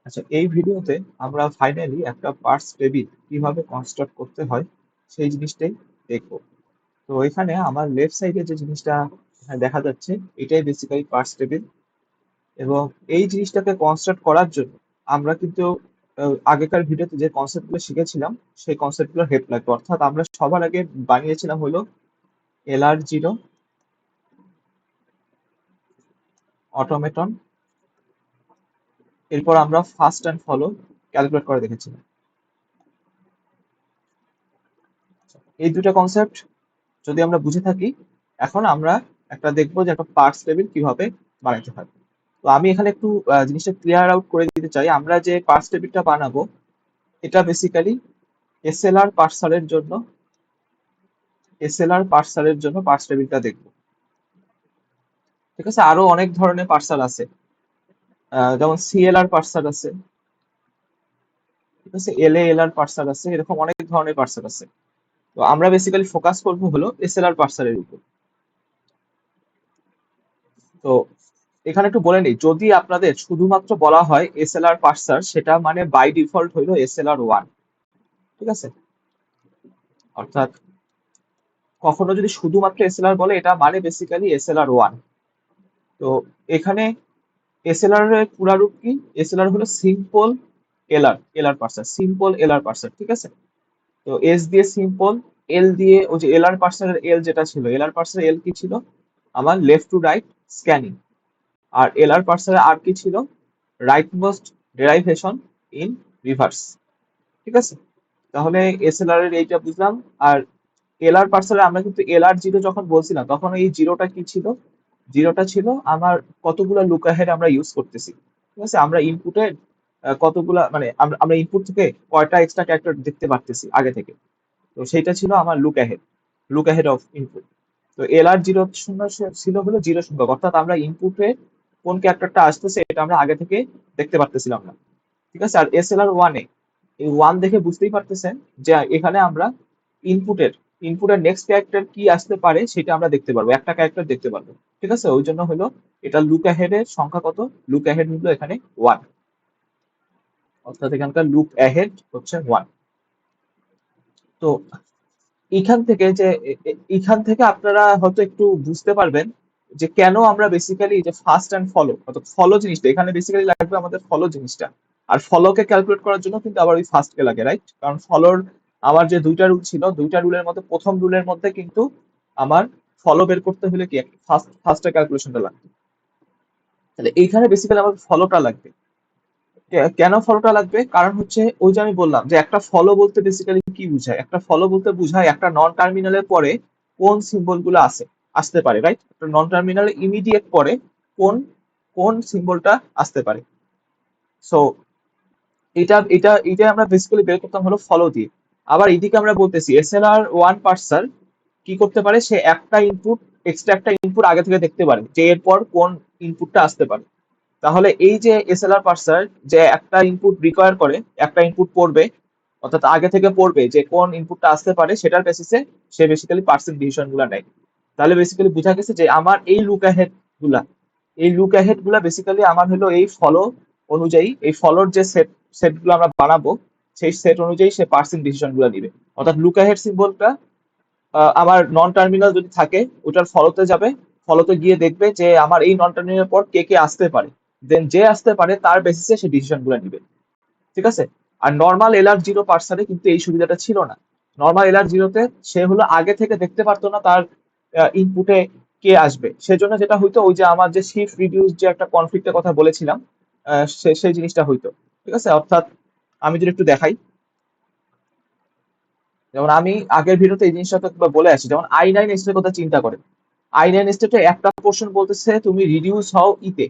আচ্ছা, এই ভিডিওতে আমরা ফাইনালি একটা পার্স টেবিল কিভাবে কনস্ট্রাক্ট করতে হয় সেই জিনিসটাই দেখবো। তো এখানে আমার লেফট সাইডে যে জিনিসটা এখানে দেখা যাচ্ছে এটাই বেসিক্যালি পার্স টেবিল। এবং এই জিনিসটাকে কনস্ট্রাক্ট করার জন্য আমরা কিন্তু আগেকার ভিডিওতে যে কনসেপ্টগুলো শিখেছিলাম সেই কনসেপ্টগুলো হেল্প লাগবে। অর্থাৎ আমরা সবার আগে বানিয়েছিলাম হলো LR0 অটোমেটন, এরপর আমরা ফার্স্ট অ্যান্ড ফলো ক্যালকুলেট করে দেখেছিলাম। এই দুটো কনসেপ্ট যদি আমরা বুঝে থাকি, এখন আমরা একটা দেখবো যে একটা পার্টস টেবিল কিভাবে বানাতে হয়। তো আমি এখানে একটু জিনিসটা ক্লিয়ার আউট করে দিতে চাই। আমরা যে পার্টস টেবিলটা বানাবো এটা বেসিক্যালি এসএলআর পার্সারের জন্য, পার্টস টেবিলটা দেখবো। ঠিক আছে, আরো অনেক ধরনের পার্সার আছে, যেমন সিএলআর পার্সার আছে, ঠিক আছে, এলএএলআর পার্সার আছে, এরকম অনেক ধরনের পার্সার আছে। তো আমরা বেসিক্যালি ফোকাস করবো হলো এসএলআর পার্সারের উপর। তো এখানে একটু বলে নিই, যদি আপনাদের শুধুমাত্র বলা হয় এসএলআর পার্সার, সেটা মানে বাই ডিফল্ট হইলো SLR1। ঠিক আছে, অর্থাৎ কখনো যদি শুধুমাত্র এসএলআর বলে এটা মানে বেসিক্যালি SLR1। তো এখানে এসএলআর এর পুরা রূপ কি? এসএলআর হলো সিম্পল এলআর পার্সার, সিম্পল এলআর পার্সার। ঠিক আছে, তো এস দিয়ে সিম্পল, এল দিয়ে ওই যে এলআর পার্সারের এল যেটা ছিল, এলআর পার্সারের এল কি ছিল? আমার লেফট টু রাইট স্ক্যানিং। আর এলআর পার্সারের আর কি ছিল? Right most derivation in reverse. ঠিক আছে, তাহলে এসএলআর এর এইটা বুঝলাম। আর এলআর পার্সারে আমরা কিন্তু LR0 যখন বলছিলাম তখন এই জিরোটা কি ছিল? জিরোটা ছিল আমার কতগুলা লুক অ্যাহেড আমরা ইউজ করতেছি। ঠিক আছে, আমরা ইনপুটে কতগুলা মানে আমরা ইনপুট থেকে কয়টা এক্সট্রা ক্যারেক্টার দেখতে পারতেছি আগে থেকে। তো সেইটা ছিল আমার লুক অ্যাহেড অফ ইনপুট। তো LR0 শূন্য ছিল হলো জিরো সংখ্যক, অর্থাৎ আমরা ইনপুটে কোন ক্যারেক্টারটা আসতেছে এটা আমরা আগে থেকে দেখতে পারতেছিলাম না। ঠিক আছে, আর SLR1 এই ওয়ান দেখে বুঝতেই পারতেছেন যে এখানে আমরা ইনপুটের ইনপুটের নেক্সট ক্যারেক্টার কি আসতে পারে সেটা আমরা দেখতে পারবো, একটা ক্যারেক্টার দেখতে পারবো। ঠিক আছে, ওই জন্য হলো এটা লুক অ্যাহেড এর সংখ্যা কত? লুক অ্যাহেড হলো এখানে 1, অর্থাৎ এখানকার লুক অ্যাহেড হচ্ছে 1। তো এখান থেকে আপনারা হয়তো একটু বুঝতে পারবেন যে কেন আমরা বেসিক্যালি যে ফার্স্ট অ্যান্ড ফলো, অর্থাৎ ফলো জিনিসটা এখানে বেসিক্যালি লাগবে আমাদের ফলো জিনিসটা। আর ফলোকে ক্যালকুলেট করার জন্য কিন্তু আবার ওই ফার্স্টকে লাগে, রাইট? কারণ ফলোর আমার যে দুইটা রুল ছিল, দুইটা রুলের মধ্যে প্রথম রুলের মধ্যে কিন্তু আমার ফলো বের করতে হলে কি ফার্স্টের ক্যালকুলেশনটা লাগবে। তাহলে এইখানে বেসিক্যালি আমার ফলোটা লাগবে। কেন ফলোটা লাগবে? কারণ হচ্ছে ওই যে আমি বললাম যে একটা ফলো বলতে বেসিক্যালি কি বোঝায়? একটা ফলো বলতে বোঝায় একটা নন টার্মিনালের পরে কোন সিম্বল গুলো আসতে পারে, রাইট? একটা নন টার্মিনালের ইমিডিয়েট পরে কোন কোন সিম্বলটা আসতে পারে। সো এটা আমরা বেসিক্যালি বের করতাম হলো ফলো দিয়ে। আবার এদিকে আমরা বলতেছি SLR1 পার্সার কি করতে পারে? সে এক্সট্রা একটা ইনপুট আগে থেকে দেখতে পারে যে এরপর কোন ইনপুটটা আসতে পারে। তাহলে এই যে এসএলআর পার্সার যে একটা ইনপুট রিকোয়ার করে, একটা ইনপুট পড়বে, অর্থাৎ আগে থেকে পড়বে যে কোন ইনপুটটা আসতে পারে, সেটার বেসিসে সে বেসিক্যালি পার্সেন্ট ডিসিশন গুলা নেয়। তাহলে বেসিক্যালি বোঝা গেছে যে আমার গুলা এই লুক অ্যাহেড গুলা বেসিক্যালি আমার হলো এই ফলো অনুযায়ী, এই ফলোর যে সেট গুলো আমরা বানাবো সেই সেট অনুযায়ী সে পার্সেন্ট ডিসিশন গুলা নিবে। অর্থাৎ লুক অ্যাহেড সিম্বলটা আমার নন টার্মিনাল যদি থাকে ওটার ফলোতে যাবে, ফলোতে গিয়ে দেখবে যে আমার এই নন টার্মিনাল পর কে কে আসতে পারে, দেন যে আসতে পারে তার বেসিসে সে ডিসিশন গুলো নিবে। ঠিক আছে, আর নর্মাল LR0 পার্সারে কিন্তু এই সুবিধাটা ছিল না। নর্মাল LR0 তে সে হলো আগে থেকে দেখতে পারতো না তার ইনপুটে কে আসবে। সেজন্য যেটা হইতো ওই যে আমার যে শিফট রিডিউস যে একটা কনফ্লিক্টের কথা বলেছিলাম, সেই জিনিসটা হইতো। ঠিক আছে, অর্থাৎ আমি যদি একটু দেখাই, যেমন আমি আগের ভিডিওতে এই জিনিসটা তো বলে আসি, যেমন I9 স্টেটের কথা চিন্তা করেন। I9 স্টেটে একটা পোর্শন বলতেছে তুমি রিডিউস হও ইতে,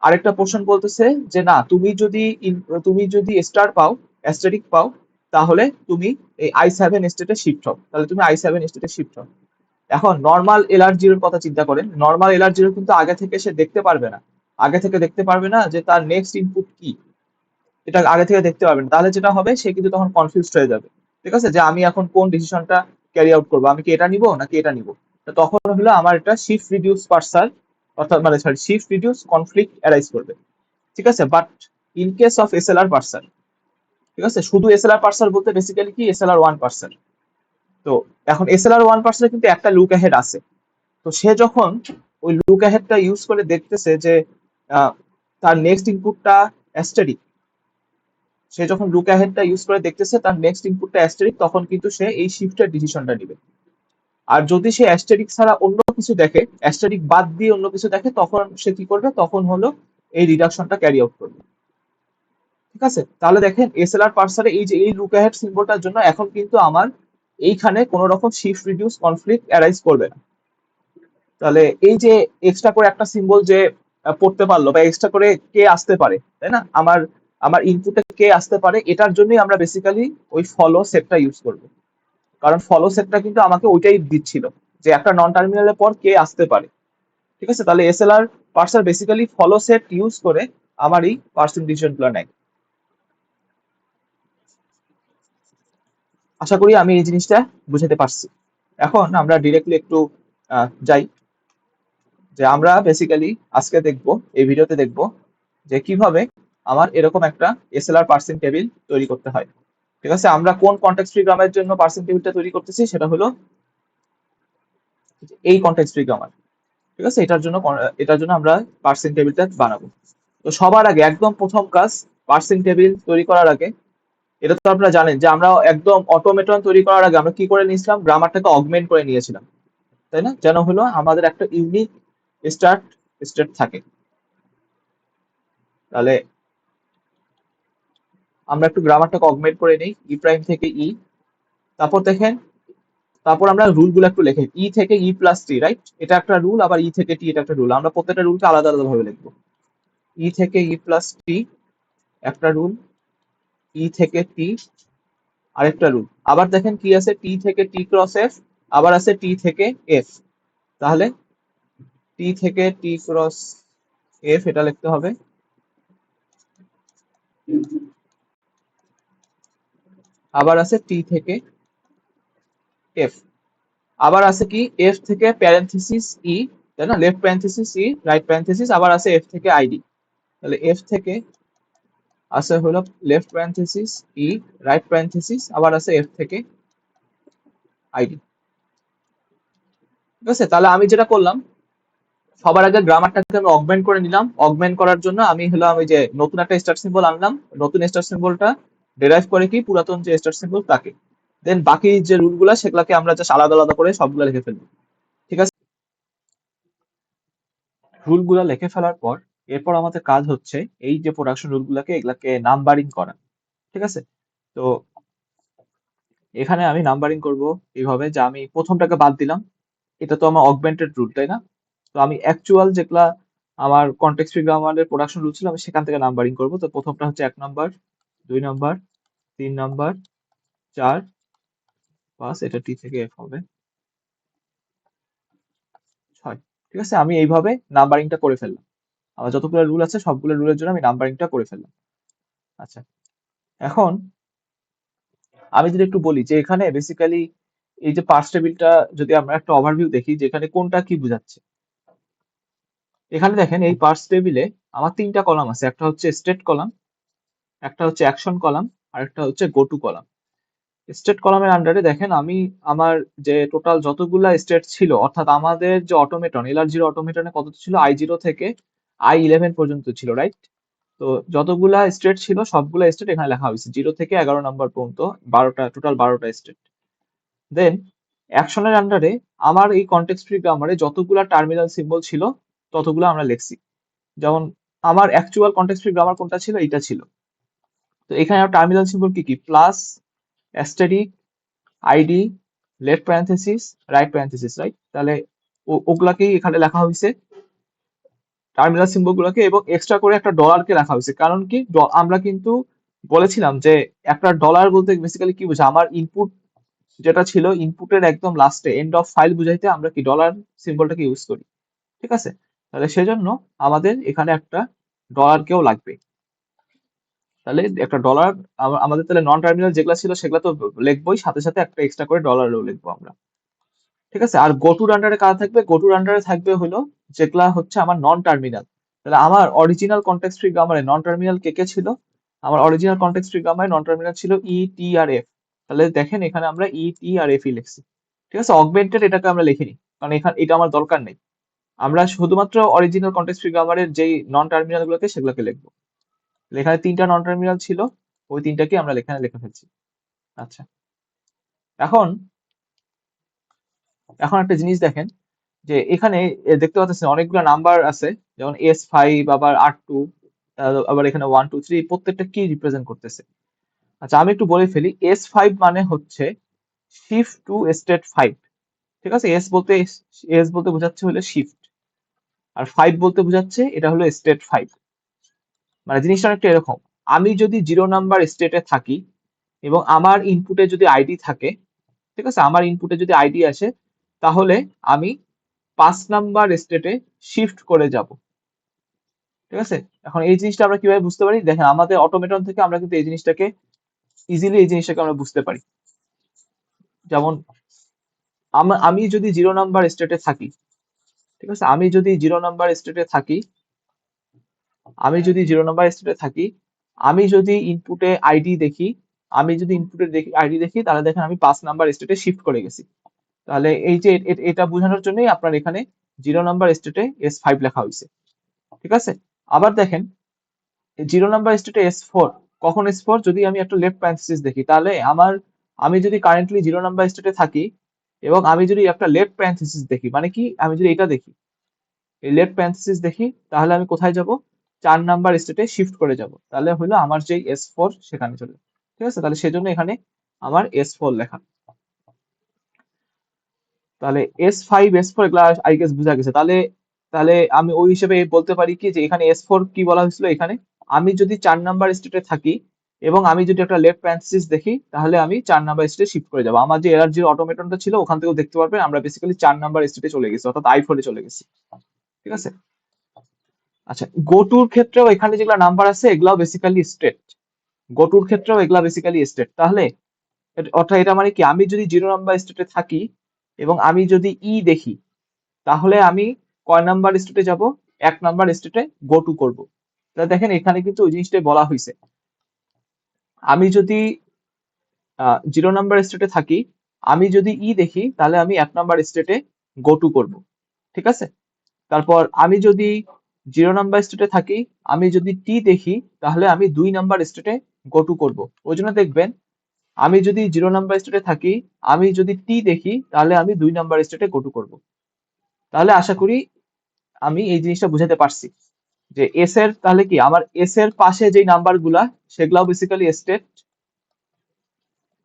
আরেকটা পোর্শন বলতেছে যে না, তুমি যদি স্টার পাও, অ্যাস্টেরিক পাও, তাহলে তুমি এই I7 স্টেটে শিফট হও, তাহলে তুমি I7 স্টেটে শিফট হও। এখন নর্মাল LR0 কথা চিন্তা করেন, নর্মাল LR0 কিন্তু আগে থেকে সে দেখতে পারবে না, আগে থেকে দেখতে পারবে না যে তার নেক্সট ইনপুট কি, এটা আগে থেকে দেখতে পারবেন। তাহলে যেটা হবে সে কিন্তু তখন কনফিউজড হয়ে যাবে। ঠিক আছে, যে আমি এখন কোন ডিসিশনটা ক্যারি আউট করবো, আমি কি এটা নিব নাকি এটা নিব। তো তখন হলো আমার একটা শিফট রিডিউস পার্সার, অর্থাৎ মানে sorry shift reduce conflict arise করবে। ঠিক আছে, but in case of SLR parser. ঠিক আছে, শুধু এসএলআর পার্সার বলতে বেসিক্যালি কি এসএলআর ওয়ান পার্সার। তো এখন এসএলআর ওয়ান পার্সার কিন্তু একটা লুক অ্যাহেড আছে। তো সে যখন ওই লুক অ্যাহেডটা ইউজ করে দেখতেছে যে আহ, তার নেক্সট ইনপুটটা অ্যাস্টেরিক, সে যখন লুক অ্যাহেডটা ইউজ করে দেখতেছে তার নেক্সট ইনপুটটা অ্যাস্টেরিক, তখন কিন্তু সে এই শিফটের ডিসিশনটা নিবে। আর যদি সে অ্যাস্টেরিক ছাড়া অন্য কিছু দেখে, অ্যাস্টেরিক বাদ দিয়ে অন্য কিছু দেখে, তখন সে কি করবে, তখন হলো এই রিডাকশনটা ক্যারি আউট করবে। ঠিক আছে, তাহলে দেখেন এসএলআর পার্সারে এই যে এই লুক অ্যাহেড সিম্বলটার জন্য এখন কিন্তু আমার এইখানে কোনো রকম শিফট রিডিউস কনফ্লিক্ট অ্যারাইজ করবে না। তাহলে এই যে এক্সট্রা করে একটা সিম্বল যে পড়তে পারলো বা এক্সট্রা করে কে আসতে পারে, তাই না, আমার আমার ইনপুটে কে আসতে পারে, এটার জন্যই আমরা বেসিক্যালি ওই ফলো সেটটা ইউজ করব। কারণ ফলো সেটটা কিন্তু আমাকে ওইটাই দিচ্ছিল যে একটা নন টার্মিনালের পর কে আসতে পারে। ঠিক আছে, তাহলে SLR পার্সার basically follow set use করে আমার এই পার্সিং ডিসিশনগুলো নেয়। আশা করি আমি এই জিনিসটা বুঝাতে পারছি। এখন আমরা ডিরেক্টলি একটু যাই, যে আমরা বেসিক্যালি আজকে দেখব, এই ভিডিওতে দেখব যে কিভাবে আমার এরকম একটা এসএলআর পার্সিং টেবিল তৈরি করতে হয়। ঠিক আছে, আমরা কোন কনটেক্সট ফ্রি গ্রামের জন্য পার্সিং টেবিলটা তৈরি করতেছি, সেটা হলো এই কনটেক্সট ফ্রি গ্রামার। ঠিক আছে, এটার জন্য আমরা পার্সিং টেবিলটা বানাবো। তো সবার আগে একদম প্রথম কাজ, পার্সিং টেবিল তৈরি করার আগে, এটা তো আপনারা জানেন যে আমরা একদম অটোমেটন তৈরি করার আগে আমরা কি করে নিয়েছিলাম, গ্রামারটাকে অগমেন্ট করে নিয়েছিলাম, তাই না, যেন হলো আমাদের একটা ইউনিক স্টার্ট স্টেট থাকে। তাহলে আমরা একটু গ্রামারটাকে অগমেন্ট করে নিই, ই প্রাইম থেকে ই। তারপর দেখেন, তারপর আমরা রুল গুলো একটু লিখি, ই থেকে ই প্লাস টি, রাইট, এটা একটা রুল, আবার ই থেকে টি এটা একটা রুল। আমরা প্রত্যেকটা রুলকে আলাদা আলাদা ভাবে লিখবো। ই থেকে ই প্লাস টি একটা রুল, ই থেকে টি আরেকটা রুল। আবার দেখেন কি আছে, টি থেকে টি ক্রস এফ, আবার আছে টি থেকে এফ। তাহলে টি থেকে টি ক্রস এফ এটা লিখতে হবে। আবার আছে টি থেকে এফ, আবার আছে কি এফ থেকে প্যারেন্থেসিস ই, তাই না, লেফট প্যারেন্থেসিস ই রাইট প্যারেন্থেসিস, আবার আছে এফ থেকে আইডি। তাহলে এফ থেকে আছে হলো লেফট প্যারেন্থেসিস ই রাইট প্যারেন্থেসিস, আবার আছে এফ থেকে আইডি। ঠিক আছে, তাহলে আমি যেটা করলাম, সবার আগে গ্রামারটাকে আমি অগমেন্ট করে নিলাম। অগমেন্ট করার জন্য আমি হলাম ওই যে নতুন একটা স্টার সিম্বল আনলাম, নতুন স্টার সিম্বলটা ডেরাইভ করে কি পুরাতন যে স্টার সিম্বল তাকে। দেন বাকি যে রুলগুলো সেগুলোকে আমরা জাস্ট আলাদা আলাদা করে সবগুলো লিখে ফেলবো। ঠিক আছে, রুলগুলো লিখে ফেলার পর এরপর আমাদের কাজ হচ্ছে এই যে প্রোডাকশন রুলগুলোকে এগুলাকে নাম্বারিং করা। ঠিক আছে, তো এখানে আমি নাম্বারিং করব এইভাবে যে আমি প্রথমটাকে বাদ দিলাম, এটা তো আমার অগমেন্টেড রুল, তাই না। তো আমি অ্যাকচুয়াল যেগুলা আমার কনটেক্সট ফ্রি গ্রামারের প্রোডাকশন রুল ছিল আমি সেখান থেকে নাম্বারিং করব। তো প্রথমটা হচ্ছে 1 নম্বর, 2 নম্বর, 3 নম্বর, 4, 5, এটা টি থেকে এফ হবে, 6। ঠিক আছে, আমি এইভাবে নাম্বারিংটা করে ফেললাম। আমার যতগুলো রুল আছে সবগুলো রুলের জন্য আমি নাম্বারিংটা করে ফেললাম। আচ্ছা, এখন আমি যদি একটু বলি যে এখানে বেসিক্যালি এই যে পার্স টেবিলটা যদি আমরা একটা ওভারভিউ দেখি যে এখানে কোনটা কি বোঝাচ্ছে। এখানে দেখেন এই পার্স টেবিলে আমার 3টা কলাম আছে, একটা হচ্ছে স্টেট কলাম, একটা হচ্ছে অ্যাকশন কলাম, আর একটা হচ্ছে গো টু কলাম। স্টেট কলামের আন্ডারে দেখেন আমি আমার যে টোটাল যতগুলা স্টেট ছিল, অর্থাৎ আমাদের যে অটোমেটন LR0 অটোমেটনে কত ছিল, I0 থেকে I11 পর্যন্ত ছিল, রাইট। তো যতগুলা স্টেট ছিল সবগুলা স্টেট এখানে লেখা হয়েছে, 0 থেকে 11 নম্বর পর্যন্ত 12টা, টোটাল 12টা স্টেট। দেন অ্যাকশনের আন্ডারে আমার এই কনটেক্সট ফ্রি গ্রামারে যতগুলা টার্মিনাল সিম্বল ছিল ততগুলো আমরা লিখছি। যেমন আমার অ্যাকচুয়াল কনটেক্সট ফ্রি গ্রামার কোনটা ছিল, এটা ছিল। তো এখানে টার্মিনাল সিম্বল কি কি, plus, অ্যাস্টেরিক, ID, left parenthesis, right parenthesis, right. তাহলে ওগুলাকেই এখানে লেখা হয়েছে টার্মিনাল সিম্বল গুলোকে, এবং এক্সট্রা করে একটা ডলারকে রাখা হয়েছে। কারণ কি, আমরা কিন্তু বলেছিলাম যে একটা ডলার বলতে বেসিক্যালি কি বোঝায়, আমার ইনপুট যেটা ছিল ইনপুটের একদম লাস্টে এন্ড অফ ফাইল বুঝাইতে আমরা কি ডলার সিম্বলটাকে ইউজ করি। ঠিক আছে, তাহলে সেজন্য আমাদের এখানে একটা ডলারকেও লাগবে। তাহলে একটা ডলার, আমাদের তাহলে নন টার্মিনাল যেগুলো ছিল সেগুলো তো লিখবোই, সাথে সাথে একটা এক্সট্রা করে ডলারও লিখবো আমরা। ঠিক আছে, আর গোটুর আন্ডারে কারা থাকবে, গোটুর আন্ডারে থাকবে হলো যেগুলা হচ্ছে আমার নন টার্মিনাল। তাহলে আমার original context free গ্রামারে non terminal কে কে ছিল? আমার original context free গ্রামারে non terminal ছিল ই টি আর এফ। তাহলে দেখেন এখানে আমরা ই টি আর এফ ই লিখছি। ঠিক আছে, অগমেন্টেড এটাকে আমরা লিখিনি, কারণ এখানে এটা আমার দরকার নেই। আমরা শুধুমাত্র অরিজিনাল কনটেক্সট ফ্রি গ্রামারের যেই নন টার্মিনাল গুলোকে সেগুলোকে লিখবো। এখানে তিনটা নন টার্মিনাল ছিল, ওই তিনটাকে আমরা এখানে লিখে ফেলছি। আচ্ছা, এখন এখন একটা জিনিস দেখেন, যে এখানে দেখতে পাচ্ছেন অনেকগুলো নাম্বার আছে, যেমন S5, আবার R2, আবার এখানে 1 2 3, প্রত্যেকটা কি রিপ্রেজেন্ট করতেছে। আচ্ছা, আমি একটু বলে ফেলি। S5 মানে হচ্ছে শিফট টু স্টেট 5। ঠিক আছে, এস বলতে বোঝাচ্ছে হলো শিফট, আর 5 বলতে বোঝাচ্ছে এটা হলো স্টেট 5। মানে জিনিসটা অনেকটা এরকম, আমি যদি 0 নাম্বার স্টেটে থাকি এবং আমার ইনপুটে যদি আইডি থাকে, ঠিক আছে, আমার ইনপুটে যদি আইডি আসে, তাহলে আমি 5 নাম্বার স্টেটে শিফট করে যাব। ঠিক আছে, এখন এই জিনিসটা আমরা কিভাবে বুঝতে পারি? দেখেন, আমাদের অটোমেটন থেকে আমরা কিন্তু এই জিনিসটাকে ইজিলি আমরা বুঝতে পারি। যেমন আমি যদি 0 নাম্বার স্টেটে থাকি, ঠিক আছে, আমি যদি ইনপুটে আইডি দেখি, তাহলে দেখেন আমি 5 নাম্বার স্টেটে শিফট করে গেছি। তাহলে এই যে এটা বোঝানোর জন্যই আপনার এখানে 0 নাম্বার স্টেটে S5 লেখা হয়েছে। ঠিক আছে, আবার দেখেন 0 নাম্বার স্টেটে S4। কখন S4? যদি আমি একটা লেফট প্যারেনথেসিস দেখি, তাহলে আমি যদি কারেন্টলি 0 নাম্বার স্টেটে থাকি এবং আমি যদি একটা লেফট প্যারেনথেসিস দেখি, মানে কি, আমি যদি এটা দেখি, এই লেফট প্যারেনথেসিস দেখি, তাহলে আমি কোথায় যাব? 4 নাম্বার স্টেটে শিফট করে যাব। তাহলে হলো আমার যে S4 সেখানে চলে। ঠিক আছে, তাহলে সেজন্য এখানে আমার S4 লেখা। তাহলে S5 S4 এগুলা আই গেস বুঝা গেছে। তাহলে তাহলে আমি ওই হিসেবে বলতে পারি কি, যে এখানে S4 কি বলা হয়েছিল, এখানে আমি যদি 4 নাম্বার স্টেটে থাকি এবং আমি যদি একটা লেফট প্যারেনথেসিস দেখি, তাহলে আমি 4 নাম্বার স্টেটে শিফট করে যাব। আমার যে এরর জিরো অটোমেটনটা ছিল, ওখান থেকেও দেখতে পারবেন আমরা বেসিক্যালি 4 নাম্বার স্টেটে চলে গেছি, অর্থাৎ I4 এ চলে গেছি। ঠিক আছে, আচ্ছা, গোটুর ক্ষেত্রেও এখানে যেগুলো নাম্বার আছে এগুলাও বেসিক্যালি স্টেট। গোটুর ক্ষেত্রেও এগুলা বেসিক্যালি স্টেট। তাহলে অর্থাৎ এটা মানে কি, আমি যদি 0 নাম্বার স্টেটে থাকি এবং আমি যদি ই দেখি, তাহলে আমি কয় নাম্বার স্টেটে যাব? 1 নাম্বার স্টেটে গো টু করবো। তাহলে দেখেন এখানে কিন্তু ওই জিনিসটাই বলা হয়েছে। আমি যদি 0 নাম্বার স্টেটে থাকি, আমি যদি ই দেখি, তাহলে আমি 1 নাম্বার স্টেটে গো টু করবো। ঠিক আছে, তারপর আমি যদি 0 নাম্বার স্টেটে থাকি, আমি যদি টি দেখি, তাহলে আমি 2 নাম্বার স্টেটে গো টু করবো। ওই জন্য দেখবেন, আমি যদি 0 নাম্বার স্টেটে থাকি, আমি যদি টি দেখি, তাহলে আমি 2 নাম্বার স্টেটে গো টু করবো। তাহলে আশা করি আমি এই জিনিসটা বুঝাতে পারছি, যে এস এর তাহলে কি, আমার এস এর পাশে যে নাম্বার গুলা সেগুলাও বেসিক্যালি স্টেট,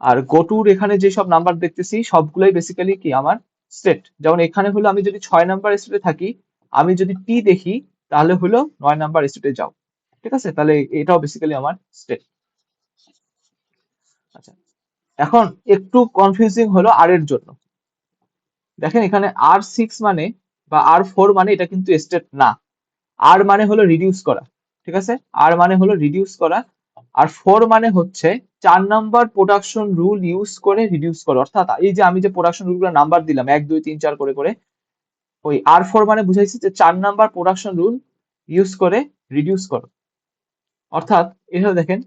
আর গোটুর এখানে যে সব নাম্বার দেখতেছি সবগুলাই বেসিক্যালি কি আমার স্টেট। যেমন এখানে হলো আমি যদি 6 নাম্বার স্টেটে থাকি, আমি যদি টি দেখি, তাহলে হলো 9 নাম্বার স্টেটে যাও। ঠিক আছে, তাহলে এটাও বেসিক্যালি আমার স্টেট। আচ্ছা, এখন একটু কনফিউজিং হলো আর এর জন্য। দেখেন এখানে R6 মানে বা R4 মানে এটা কিন্তু স্টেট না। আর মানে হলো রিডিউস করা। ঠিক আছে, আর মানে হলো রিডিউস করা, আর 4 মানে হচ্ছে 4 নাম্বার প্রোডাকশন রুল ইউজ করে রিডিউস করা। অর্থাৎ এই যে আমি যে প্রোডাকশন রুলগুলো নাম্বার দিলাম 1 2 3 4 করে করে, ওই R4 মানে বুঝাইছি যে 4 নাম্বার প্রোডাকশন রুল ইউজ করে রিডিউস করো। অর্থাৎ এভাবে দেখেন,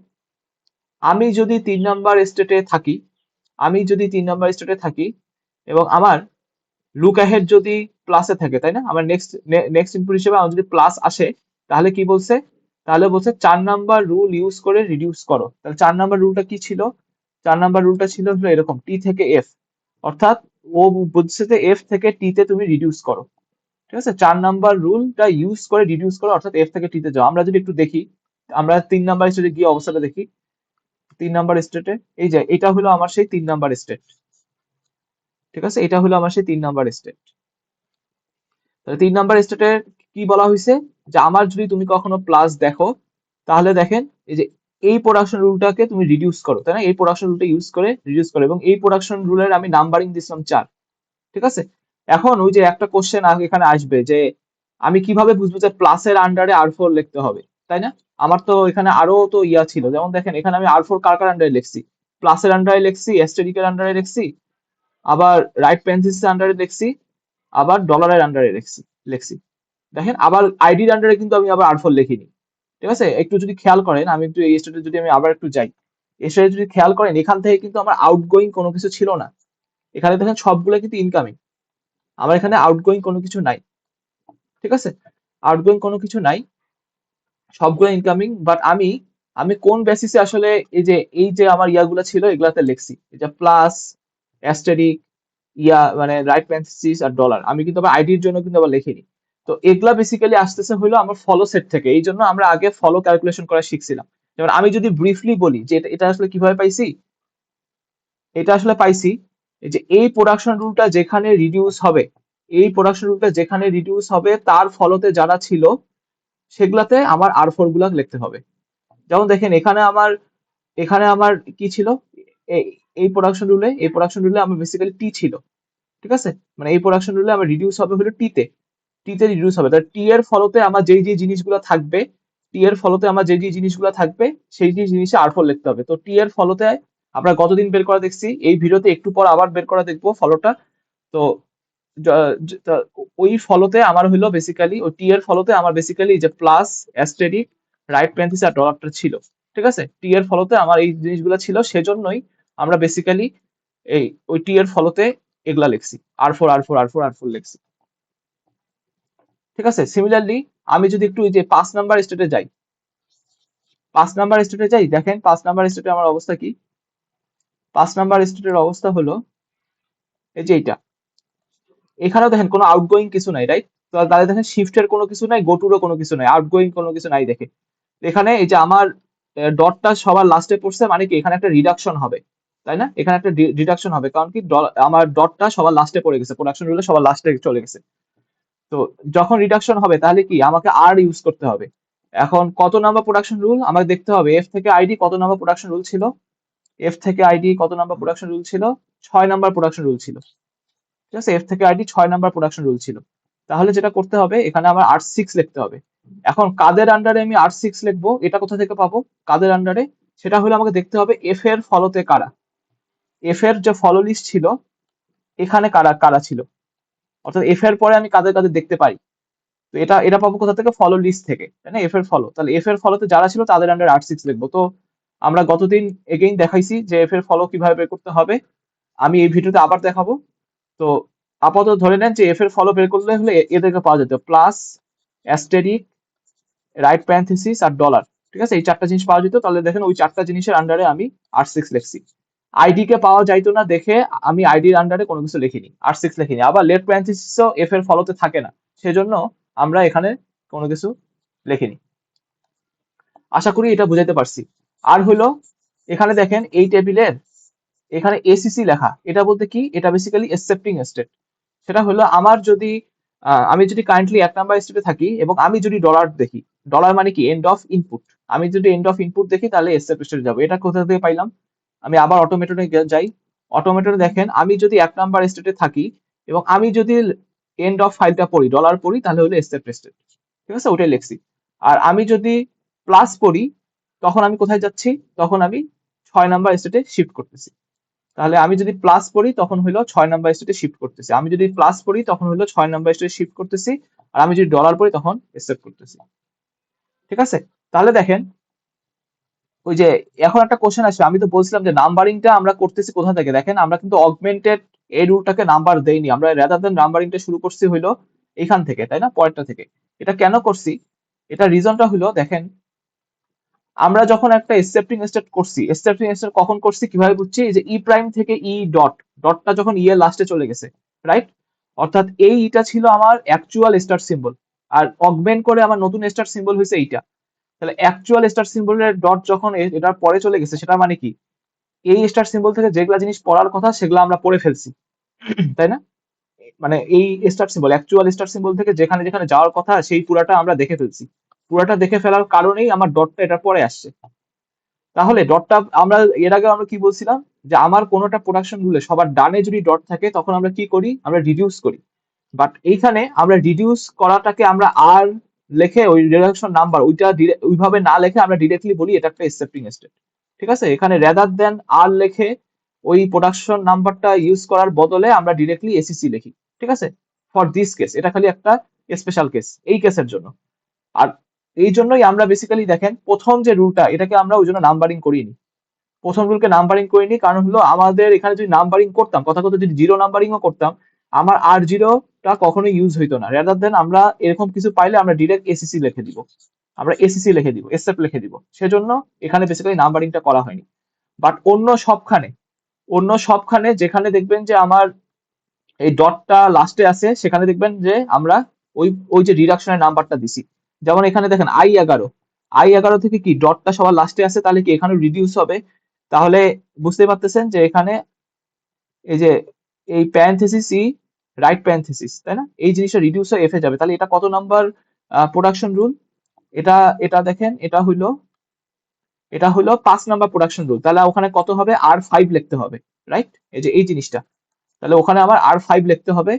আমি যদি 3 নাম্বার স্টেটে থাকি, এবং আমার লুক অ্যাহেড যদি প্লাসে থাকে, তাই না, আমার নেক্সট ইনপুট হিসেবে আমার যদি প্লাস আসে, তাহলে কি বলছে? তাহলে বলছে 4 নাম্বার রুল ইউজ করে রিডিউস করো। তাহলে 4 নাম্বার রুলটা কি ছিল? 4 নাম্বার রুলটা ছিল হলো এরকম, টি থেকে এফ। অর্থাৎ ও বলছে যে এফ থেকে টি তে তুমি রিডিউস করো। ঠিক আছে, 4 নাম্বার রুলটা ইউজ করে রিডিউস করো, অর্থাৎ এফ থেকে টি তে যাও। আমরা যদি একটু দেখি, আমরা 3 নাম্বার স্টেটে গিয়ে অবস্থাটা দেখি। 3 নাম্বার স্টেটে এই যে এটা হলো আমার সেই 3 নাম্বার স্টেট। ঠিক আছে, এটা হলো আমার সেই 3 নাম্বার স্টেট। তাহলে 3 নাম্বার স্টেটে কি বলা হয়েছে, যে আমার যদি তুমি কখনো প্লাস দেখো, তাহলে দেখেন এই যে এই প্রোডাকশন রুলটাকে তুমি রিডিউস করো, তাই না, এই প্রোডাকশন রুলটা ইউজ করে রিডিউস করো, এবং এই প্রোডাকশন রুলের আমি নাম্বারিং দিছিলাম 4। ঠিক আছে, এখন ওই যে একটা কোশ্চেন এখানে আসবে, যে আমি কিভাবে বুঝবো যে প্লাসের আন্ডারে R4 লিখতে হবে, তাই না? আমার তো এখানে আরো তো ইয়া ছিল, যেমন দেখেন এখানে আমি R4 কার কার আন্ডারে লিখছি, প্লাসের আন্ডারে লিখছি, অ্যাস্টেরিকের আন্ডারে লিখছি, আবার রাইট প্যারেনথেসিস আন্ডারে লিখছি, আবার ডলারের আন্ডারে লিখছি। দেখেন আবার আইডির আন্ডারে কিন্তু আমি আবার R4 লিখিনি। ঠিক আছে, একটু যদি খেয়াল করেন, আমি একটু এই স্টেটে যদি আমি আবার একটু যাই, এই স্টেটে যদি খেয়াল করেন, এখান থেকে কিন্তু আমার আউটগোয়িং কোনো কিছু ছিল না। এখানে দেখেন সবগুলো কিন্তু ইনকামিং, আমার এখানে আউটগোয়িং কোনো কিছু নাই। ঠিক আছে, আউটগোয়িং কোনো কিছু নাই, সবগুলো ইনকামিং। বাট আমি আমি কোন বেসিসে আসলে এই যে আমার ইয়াগুলো ছিল এগুলাতে লিখছি, এটা প্লাস অ্যাস্টেরিক মানে রাইট প্যারেনথেসিস আর ডলার, আমি কিন্তু আবার আইডির জন্য কিন্তু আবার লিখিনি। তো এগুলা বেসিক্যালি আসতেছে হলো আমার ফলো সেট থেকে, এই জন্য আমরা আগে ফলো ক্যালকুলেশন করা শিখছিলাম। যেমন আমি যদি ব্রিফলি বলি যে এটা আসলে কিভাবে পাইছি, এটা আসলে পাইছি এই যে এই প্রোডাকশন রুলটা যেখানে রিডিউস হবে, এই প্রোডাকশন রুলটা যেখানে রিডিউস হবে তার ফলতে যারা ছিল সেগুলাতে আমার R4 গুলা লিখতে হবে। যেমন দেখেন এখানে আমার কি ছিল, এই এই প্রোডাকশন রুলে আমার বেসিক্যালি টি ছিল। ঠিক আছে, মানে এই প্রোডাকশন রুলে আমার রিডিউস হবে হলো টি তে রিডিউস হবে, তাহলে টি এর ফলতে আমার যেই যে জিনিসগুলো থাকবে, টি এর ফলতে আমার যেই যে জিনিসগুলো থাকবে সেই যে জিনিসে R4 লিখতে হবে। তো টি এর ফলতে আমরা গতদিন বের করা দেখছি, এই ভিডিওতে একটু পর আবার বের করা দেখবো ফলটা। তো ওই ফলতে আমার হলো বেসিক্যালি ওই টি এর ফলতে আমার বেসিক্যালি যে প্লাস অ্যাস্টেরিক রাইট প্যারেনথেসিস আর ডলারটা ছিল। ঠিক আছে, টি এর ফলতে আমার এই জিনিসগুলো ছিল, সেজন্যই আমরা বেসিক্যালি ওই টি এর ফলতে এগুলা লিখছি, R4 লিখছি। ঠিক আছে, সিমিলারলি আমি যদি একটু এই যে 5 নাম্বার স্টেটে যাই, 5 নাম্বার স্টেটে যাই, দেখেন 5 নাম্বার স্টেটে আমার অবস্থা কি। 5 নাম্বার স্টেটের অবস্থা হলো এই যে এইটা, এখানেও দেখেন কোনো আউটগোয়িং কিছু নাই, রাইট? তো তাহলে দেখেন শিফটের কোনো কিছু নাই, গোটুরও কোনো কিছু নাই, আউটগোয়িং কোনো কিছু নাই। দেখে এখানে এই যে আমার ডটটা সবার লাস্টে পড়ছে, মানে কি এখানে একটা রিডাকশন হবে, তাই না? এখানে একটা রিডাকশন হবে, কারণ কি আমার ডটটা সবার লাস্টে পড়ে গেছে, প্রোডাকশন রুলে সবার লাস্টে চলে গেছে। তো যখন রিডাকশন হবে তাহলে কি আমাকে আর ইউজ করতে হবে। এখন কত নাম্বার প্রোডাকশন রুল আমাকে দেখতে হবে, এফ থেকে আইডি কত নাম্বার প্রোডাকশন রুল ছিল, এফ থেকে আইডি কত নাম্বার প্রোডাকশন রুল ছিল, 6 নাম্বার প্রোডাকশন রুল ছিল। ঠিক আছে, এফ থেকে আইডি 6 নাম্বার প্রোডাকশন রুল ছিল। তাহলে যেটা করতে হবে, এখানে আমার R6 লিখতে হবে। এখন কাদের আন্ডারে আমি R6 লিখবো, এটা কোথা থেকে পাবো, কাদের আন্ডারে, সেটা হলে আমাকে দেখতে হবে এফ এর ফলোতে কারা, এফ এর যে ফলো লিস্ট ছিল এখানে কারা কারা ছিল, অর্থাৎ এফ এর পরে আমি কাদের কাদের দেখতে পাই। তো এটা এটা পাবো কোথা থেকে, ফলো লিস্ট থেকে, তাই না? এফ এর ফলো, তাহলে এফ এর ফলোতে যারা ছিল তাদের আন্ডার R6 লিখবো। তো আমরা গতদিন এগেইন দেখাইছি যে এফ এর ফলো কিভাবে বের করতে হবে, আমি এই ভিডিওতে আবার দেখাবো। তো আপাতত ধরে নেন যে এফ এর ফলো বের করলে হলে এদেরকে পাওয়া যেত, প্লাস অ্যাস্টেরিক রাইট প্যারেনথেসিস আর ডলার। ঠিক আছে, এই 4টা জিনিস পাওয়া যেত, তাহলে দেখেন ওই 4টা জিনিসের আন্ডারে আমি R6 লিখছি। আইডি কে পাওয়া যাইতো না দেখে আমি আইডির আন্ডারে কোনো কিছু লিখিনি, R6 লিখিনি। আবার লেফট প্যারেনথেসিসও এফ এর ফলোতে থাকে না, সেজন্য আমরা এখানে কোনো কিছু লিখিনি। আশা করি এটা বুঝাইতে পারছি। আর হলো এখানে দেখেন এই টেবিলের এখানে এসিসি লেখা, এটা বলতে কি, এটা বেসিক্যালি অ্যাকসেপ্টিং স্টেট। সেটা হলো আমার যদি আমি যদি কারেন্টলি 1 নাম্বার স্টেটে থাকি এবং আমি যদি ডলার দেখি, ডলার মানে কি এন্ড অফ ইনপুট, আমি যদি এন্ড অফ ইনপুট দেখি তাহলে অ্যাকসেপ্ট স্টেটে যাবো। এটা কোথা থেকে পাইলাম, আমি আবার অটোমেটনে যাই, অটোমেটনে দেখেন আমি যদি 1 নাম্বার স্টেটে থাকি এবং আমি যদি এন্ড অফ ফাইলটা পড়ি, ডলার পড়ি, তাহলে হলো অ্যাকসেপ্ট স্টেট। ঠিক আছে, ওটাই লিখছি। আর আমি যদি প্লাস পড়ি তখন আমি কোথায় যাচ্ছি, তখন আমি 6 নাম্বার স্টেটে শিফট করতেছি। তাহলে আমি যদি প্লাস পড়ি তখন হলো 6 নাম্বার স্টেটে শিফট করতেছি, আমি যদি প্লাস পড়ি তখন হলো 6 নাম্বার স্টেটে শিফট করতেছি, আর আমি যদি ডলার পড়ি তখন অ্যাকসেপ্ট করতেছি। ঠিক আছে, তাহলে দেখেন ওই যে এখন একটা কোশ্চেন আসবে, আমি তো বলছিলাম যে নাম্বারিংটা আমরা করতেছি কোথা থেকে, দেখেন আমরা কিন্তু অগমেন্টেড এই রুলটাকে নাম্বার দেইনি, আমরা রাদার দেন নাম্বারিংটা শুরু করছি হইলো এখান থেকে, তাই না, পয়েন্টটা থেকে। এটা কেন করছি, এটা রিজনটা হলো দেখেন, আমরা যখন একটা অ্যাকসেপ্টিং স্টেট কখন করছি, কিভাবে বুঝছি, এই যে ই প্রাইম থেকে ই ডট, ডটটা যখন ই এর লাস্টে চলে গেছে, রাইট? অর্থাৎ এই ইটা ছিল আমার অ্যাকচুয়াল স্টার সিম্বল, আর অগমেন্ট করে আমার নতুন স্টার সিম্বল হয়েছে এইটা। তাহলে অ্যাকচুয়াল স্টার সিম্বলের ডট যখন এটার পরে চলে গেছে, সেটা মানে কি এই স্টার সিম্বল থেকে যেগুলা জিনিস পড়ার কথা সেগুলো আমরা পড়ে ফেলছি, তাই না? মানে এই star symbol, actual star symbol থেকে যেখানে যেখানে যাওয়ার কথা সেই পুরাটা আমরা দেখে ফেলছি, পুরাটা দেখে ফেলার কারণেই আমার ডটটা এটার পরে আসছে। তাহলে ডটটা আমরা এর আগে আমরা কি বলছিলাম, যে আমার কোনোটা প্রোডাকশন রুলে সবার ডানে যদি ডট থাকে তখন আমরা কি করি, আমরা রিডিউস করি। বাট এইখানে আমরা রিডিউস করাটাকে আমরা আর লেখে ওই রিডাকশন নাম্বার ওইটা ওইভাবে না লেখে আমরা ডিরেক্টলি বলি এটা একটা অ্যাকসেপ্টিং স্টেট। ঠিক আছে, এখানে রেদার দেন আর লেখে ওই প্রোডাকশন নাম্বারটা ইউজ করার বদলে আমরা ডিরেক্টলি এসিসি লিখি। ঠিক আছে, ফর দিস কেস এটা খালি একটা স্পেশাল কেস, এই কেসের জন্য। আর এই জন্যই আমরা বেসিক্যালি দেখেন প্রথম যে রুলটা, এটাকে আমরা ওই জন্য নাম্বারিং করিনি। প্রথম রুলকে নাম্বারিং করিনি কারণ হলো আমাদের এখানে যদি নাম্বারিং করতাম, কথা কথা যদি জিরো নাম্বারিংও করতাম, আমার আর জিরোটা কখনোই ইউজ হইতো না। রেদার দেন আমরা এরকম কিছু পাইলে আমরা ডিরেক্ট এসিসি লিখে দিব, আমরা এসিসি লিখে দিব, এসএফ লিখে দিব। সেজন্য এখানে বেসিক্যালি নাম্বারিংটা করা হয়নি। বাট অন্য সবখানে যেখানে দেখবেন যে আমার এই ডটটা লাস্টে আছে, সেখানে দেখবেন যে আমরা ওই ওই যে রিডাকশনের নাম্বারটা দিছি। যেমন এখানে দেখেন I11 থেকে কি ডটটা সবার লাস্টে আছে, তাহলে কি এখানে রিডিউস হবে। তাহলে বুঝতে পারতেছেন যে এখানে এই যে এই প্যারেনথেসিস ই রাইট প্যারেনথেসিস, তাই না, এই জিনিসটা রিডিউস হয়ে এফে যাবে। তাহলে এটা কত নাম্বার প্রোডাকশন রুল? এটা এটা দেখেন, এটা হলো 5 নাম্বার প্রোডাকশন রুল। তাহলে ওখানে কত হবে? R5 লিখতে হবে, রাইট? এই যে এই জিনিসটা, তাহলে ওখানে আমার R5 লিখতে হবে।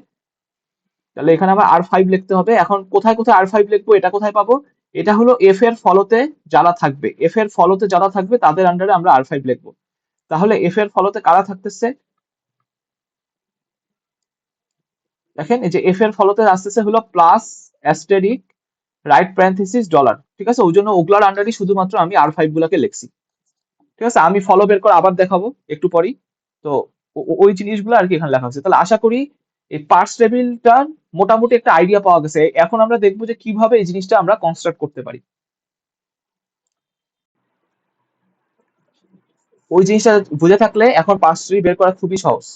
তাহলে এখানে আমার R5 লিখতে হবে। এখন কোথায় কোথায় R5 লিখবো, এটা কোথায় পাবো? এটা হলো এফ এর ফলোতে যারা থাকবে, তাদের আন্ডারে আমরা R5 লিখবো। তাহলে এফ এর ফলোতে কারা থাকতেছে? দেখেন এই যে এফ এর ফলোতে আসতেছে হলো প্লাস অ্যাস্টেরিক রাইট প্যারেনথেসিস ডলার, ঠিক আছে? ওই জন্য ওগুলার আন্ডারই শুধুমাত্র আমি R5 গুলাকে লিখছি, ঠিক আছে? আমি ফলো বের করে আবার দেখাবো একটু পরেই। তো ওই জিনিসগুলো আর কি এখানে লেখা আছে। তাহলে আশা করি এই পার্স টেবিলটার মোটামুটি একটা আইডিয়া পাওয়া গেছে। এখন আমরা দেখবো যে কিভাবে এই জিনিসটা আমরা কনস্ট্রাক্ট করতে পারি। ওই জিনিসটা বুঝে থাকলে এখন পার্স ট্রি বের করা খুবই সহজ।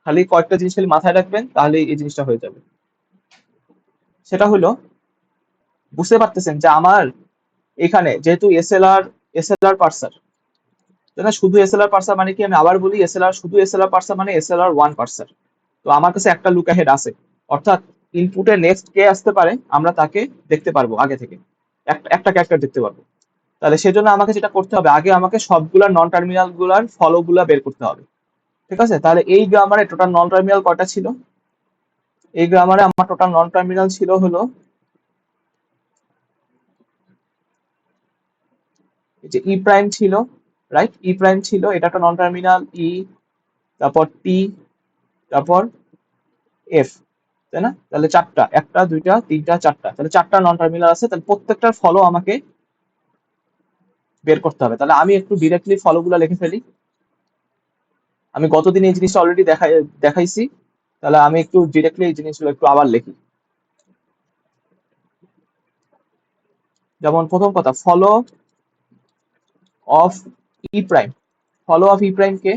খালি কয়েকটা জিনিস খালি মাথায় রাখবেন, তাহলে এই জিনিসটা হয়ে যাবে। সেটা হলো, বুঝতে পারতেছেন যে আমার এখানে যেহেতু এসএলআর পার্সার, তাই না? শুধু এসএলআর পার্সার মানে কি, আমি আবার বলি, শুধু এসএলআর পার্সার মানে SLR1 পার্সার। তো আমার কাছে একটা লুক অ্যাহেড আছে, অর্থাৎ ইনপুটের নেক্সট কে আসতে পারে আমরা তাকে দেখতে পারবো আগে থেকে, একটা ক্যারেক্টার দেখতে পারবো। তাহলে সেজন্য আমাকে যেটা করতে হবে, আগে আমাকে সবগুলা নন টার্মিনাল গুলার ফলো গুলা বের করতে হবে, ঠিক আছে? তাহলে এই গ্রামারে টোটাল নন টার্মিনাল কয়টা ছিল? এই গ্রামারে আমার টোটাল নন টার্মিনাল ছিল হলো এই যে ই প্রাইম ছিল, রাইট? ই প্রাইম ছিল, এটা একটা নন টার্মিনাল ই, তারপর টি, তারপর এফ, তাই না? তাহলে চারটা, একটা দুইটা তিনটা চারটা, তাহলে চারটা নন টার্মিনাল আছে। তাহলে প্রত্যেকটার ফলো আমাকে বের করতে হবে। তাহলে আমি একটু ডিরেক্টলি ফলো গুলা লিখে ফেলি। আমি গতদিন এই জিনিসটা অলরেডি দেখাইছি। তাহলে আমি একটু ডিরেক্টলি এই জিনিসগুলো একটু আবার লিখি। যেমন প্রথম কথা, follow of E prime. Follow of E prime কে?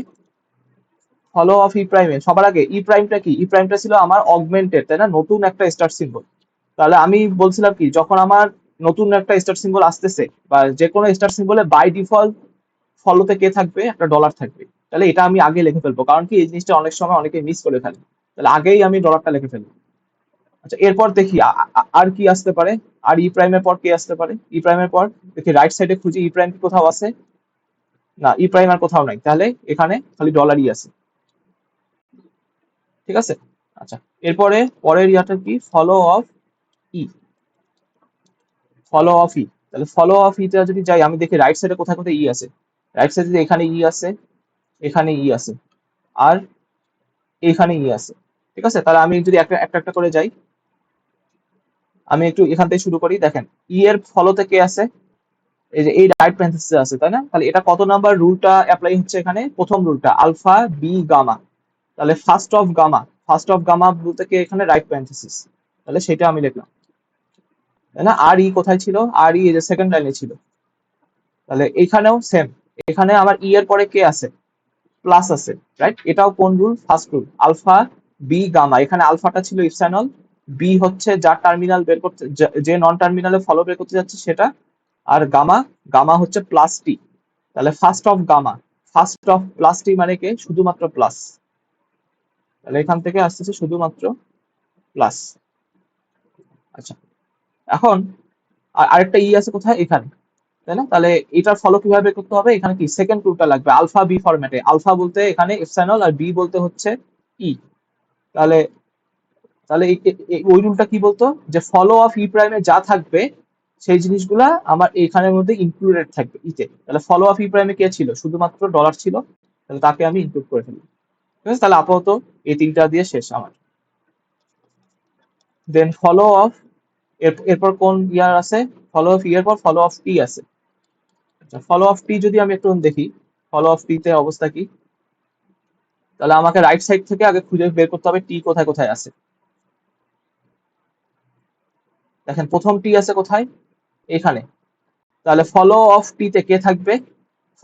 ফলো অফ ই প্রাইমে সবার আগে ই প্রাইমটা কি? ই প্রাইমটা ছিল আমার অগমেন্টেড, তাই না, নতুন একটা স্টার সিম্বল। তাহলে আমি বলছিলাম কি, যখন আমার নতুন একটা স্টার সিম্বল আসতেছে, বা যে কোনো স্টার সিম্বলে বাই ডিফল্ট ফলোতে কে থাকবে? একটা ডলার থাকবে। তাহলে এটা আমি আগে লিখে ফেলবো, কারণ কি এই জিনিসটা অনেক সময় অনেকে মিস করে ফেলে। তাহলে আগেই আমি ডলারটা লিখে ফেলবো। আচ্ছা, এরপর দেখি আর কি আসতে পারে। আর ই প্রাইমের পর কে আসতে পারে? ই প্রাইমের পর দেখি রাইট সাইডে খুঁজি, ই প্রাইম কি কোথাও আছে? না, ই প্রাইম আর কোথাও নাই। তাহলে এখানে খালি ডলারই আছে, ঠিক আছে? আচ্ছা, এরপরে পরের ইয়াটা কি? Follow of E. Follow of E, তাহলে ফলো অফ ইটা যদি যাই, আমি দেখি রাইট সাইডে কোথায় কোথায় ই আছে। রাইট সাইডে এখানে ই আছে, এখানে ই আছে, আর এইখানে ই আছে, ঠিক আছে? তাহলে আমি যদি একটা একটা একটা করে যাই, আমি একটু এখান থেকে শুরু করি। দেখেন ই এর ফলোতে কে আছে? এই যে এই রাইট প্যারেনথেসিস আছে, তাই না? তাহলে এটা কত নাম্বার রুলটা অ্যাপ্লাই হচ্ছে এখানে? প্রথম রুলটা, আলফা বি গামা। তাহলে ফার্স্ট অফ গামা বলতে কি এখানে রাইট প্যারেনথেসিস, তাহলে সেটা আমি লিখলাম, তাই না? আর ই কোথায় ছিল? আর ই এই যে সেকেন্ড লাইনে ছিল। তাহলে এইখানেও সেম, এখানে আমার ই এর পরে কে আছে? প্লাস আছে, রাইট? এটাও কোন rule? First rule, alpha B gamma. এখানে আলফাটা ছিল ইপসাইনল, বি হচ্ছে যার টার্মিনাল বের করতে, যে নন টার্মিনালে ফলো বের করতে যাচ্ছে সেটা, আর গামা, গামা হচ্ছে প্লাস টি। তাহলে ফার্স্ট অফ প্লাস টি মানে কে? শুধুমাত্র প্লাস। তাহলে এখান থেকে আসতেছে শুধুমাত্র প্লাস। আচ্ছা, এখন আরেকটা ই আছে কোথায়? এখানে, তাই না? তাহলে এটার ফলো কিভাবে করতে হবে? এখানে কি সেকেন্ড রুলটা লাগবে, আলফা বি ফরম্যাটে। আলফা বলতে এখানে এপসাইনল, আর বি বলতে হচ্ছে ই। তাহলে তাহলে ওই রুলটা কি বলতো? যে ফলো অফ ই প্রাইমে যা থাকবে সেই জিনিসগুলা আমার এখানের মধ্যে ইনক্লুডেড থাকবে ইতে। তাহলে ফলো অফ ই প্রাইমে কে ছিল? শুধুমাত্র ডলার ছিল, তাহলে তাকে আমি ইনক্লুড করে ফেলি, ঠিক আছে? তাহলে আপাতত এই তিনটা দিয়ে শেষ আমার। দেন ফলো অফ এরপর কোন ইয়ার আছে, ফলো অফ ইয়ার পর ফলো অফ টি আছে। আচ্ছা, ফলো অফ টি যদি আমি একটু দেখি, ফলো অফ টি তে অবস্থা কি, তাহলে আমাকে রাইট সাইড থেকে আগে খুঁজে বের করতে হবে টি কোথায় কোথায় আছে। দেখেন প্রথম টি আছে কোথায়, এখানে। তাহলে ফলো অফ টি তে কে থাকবে,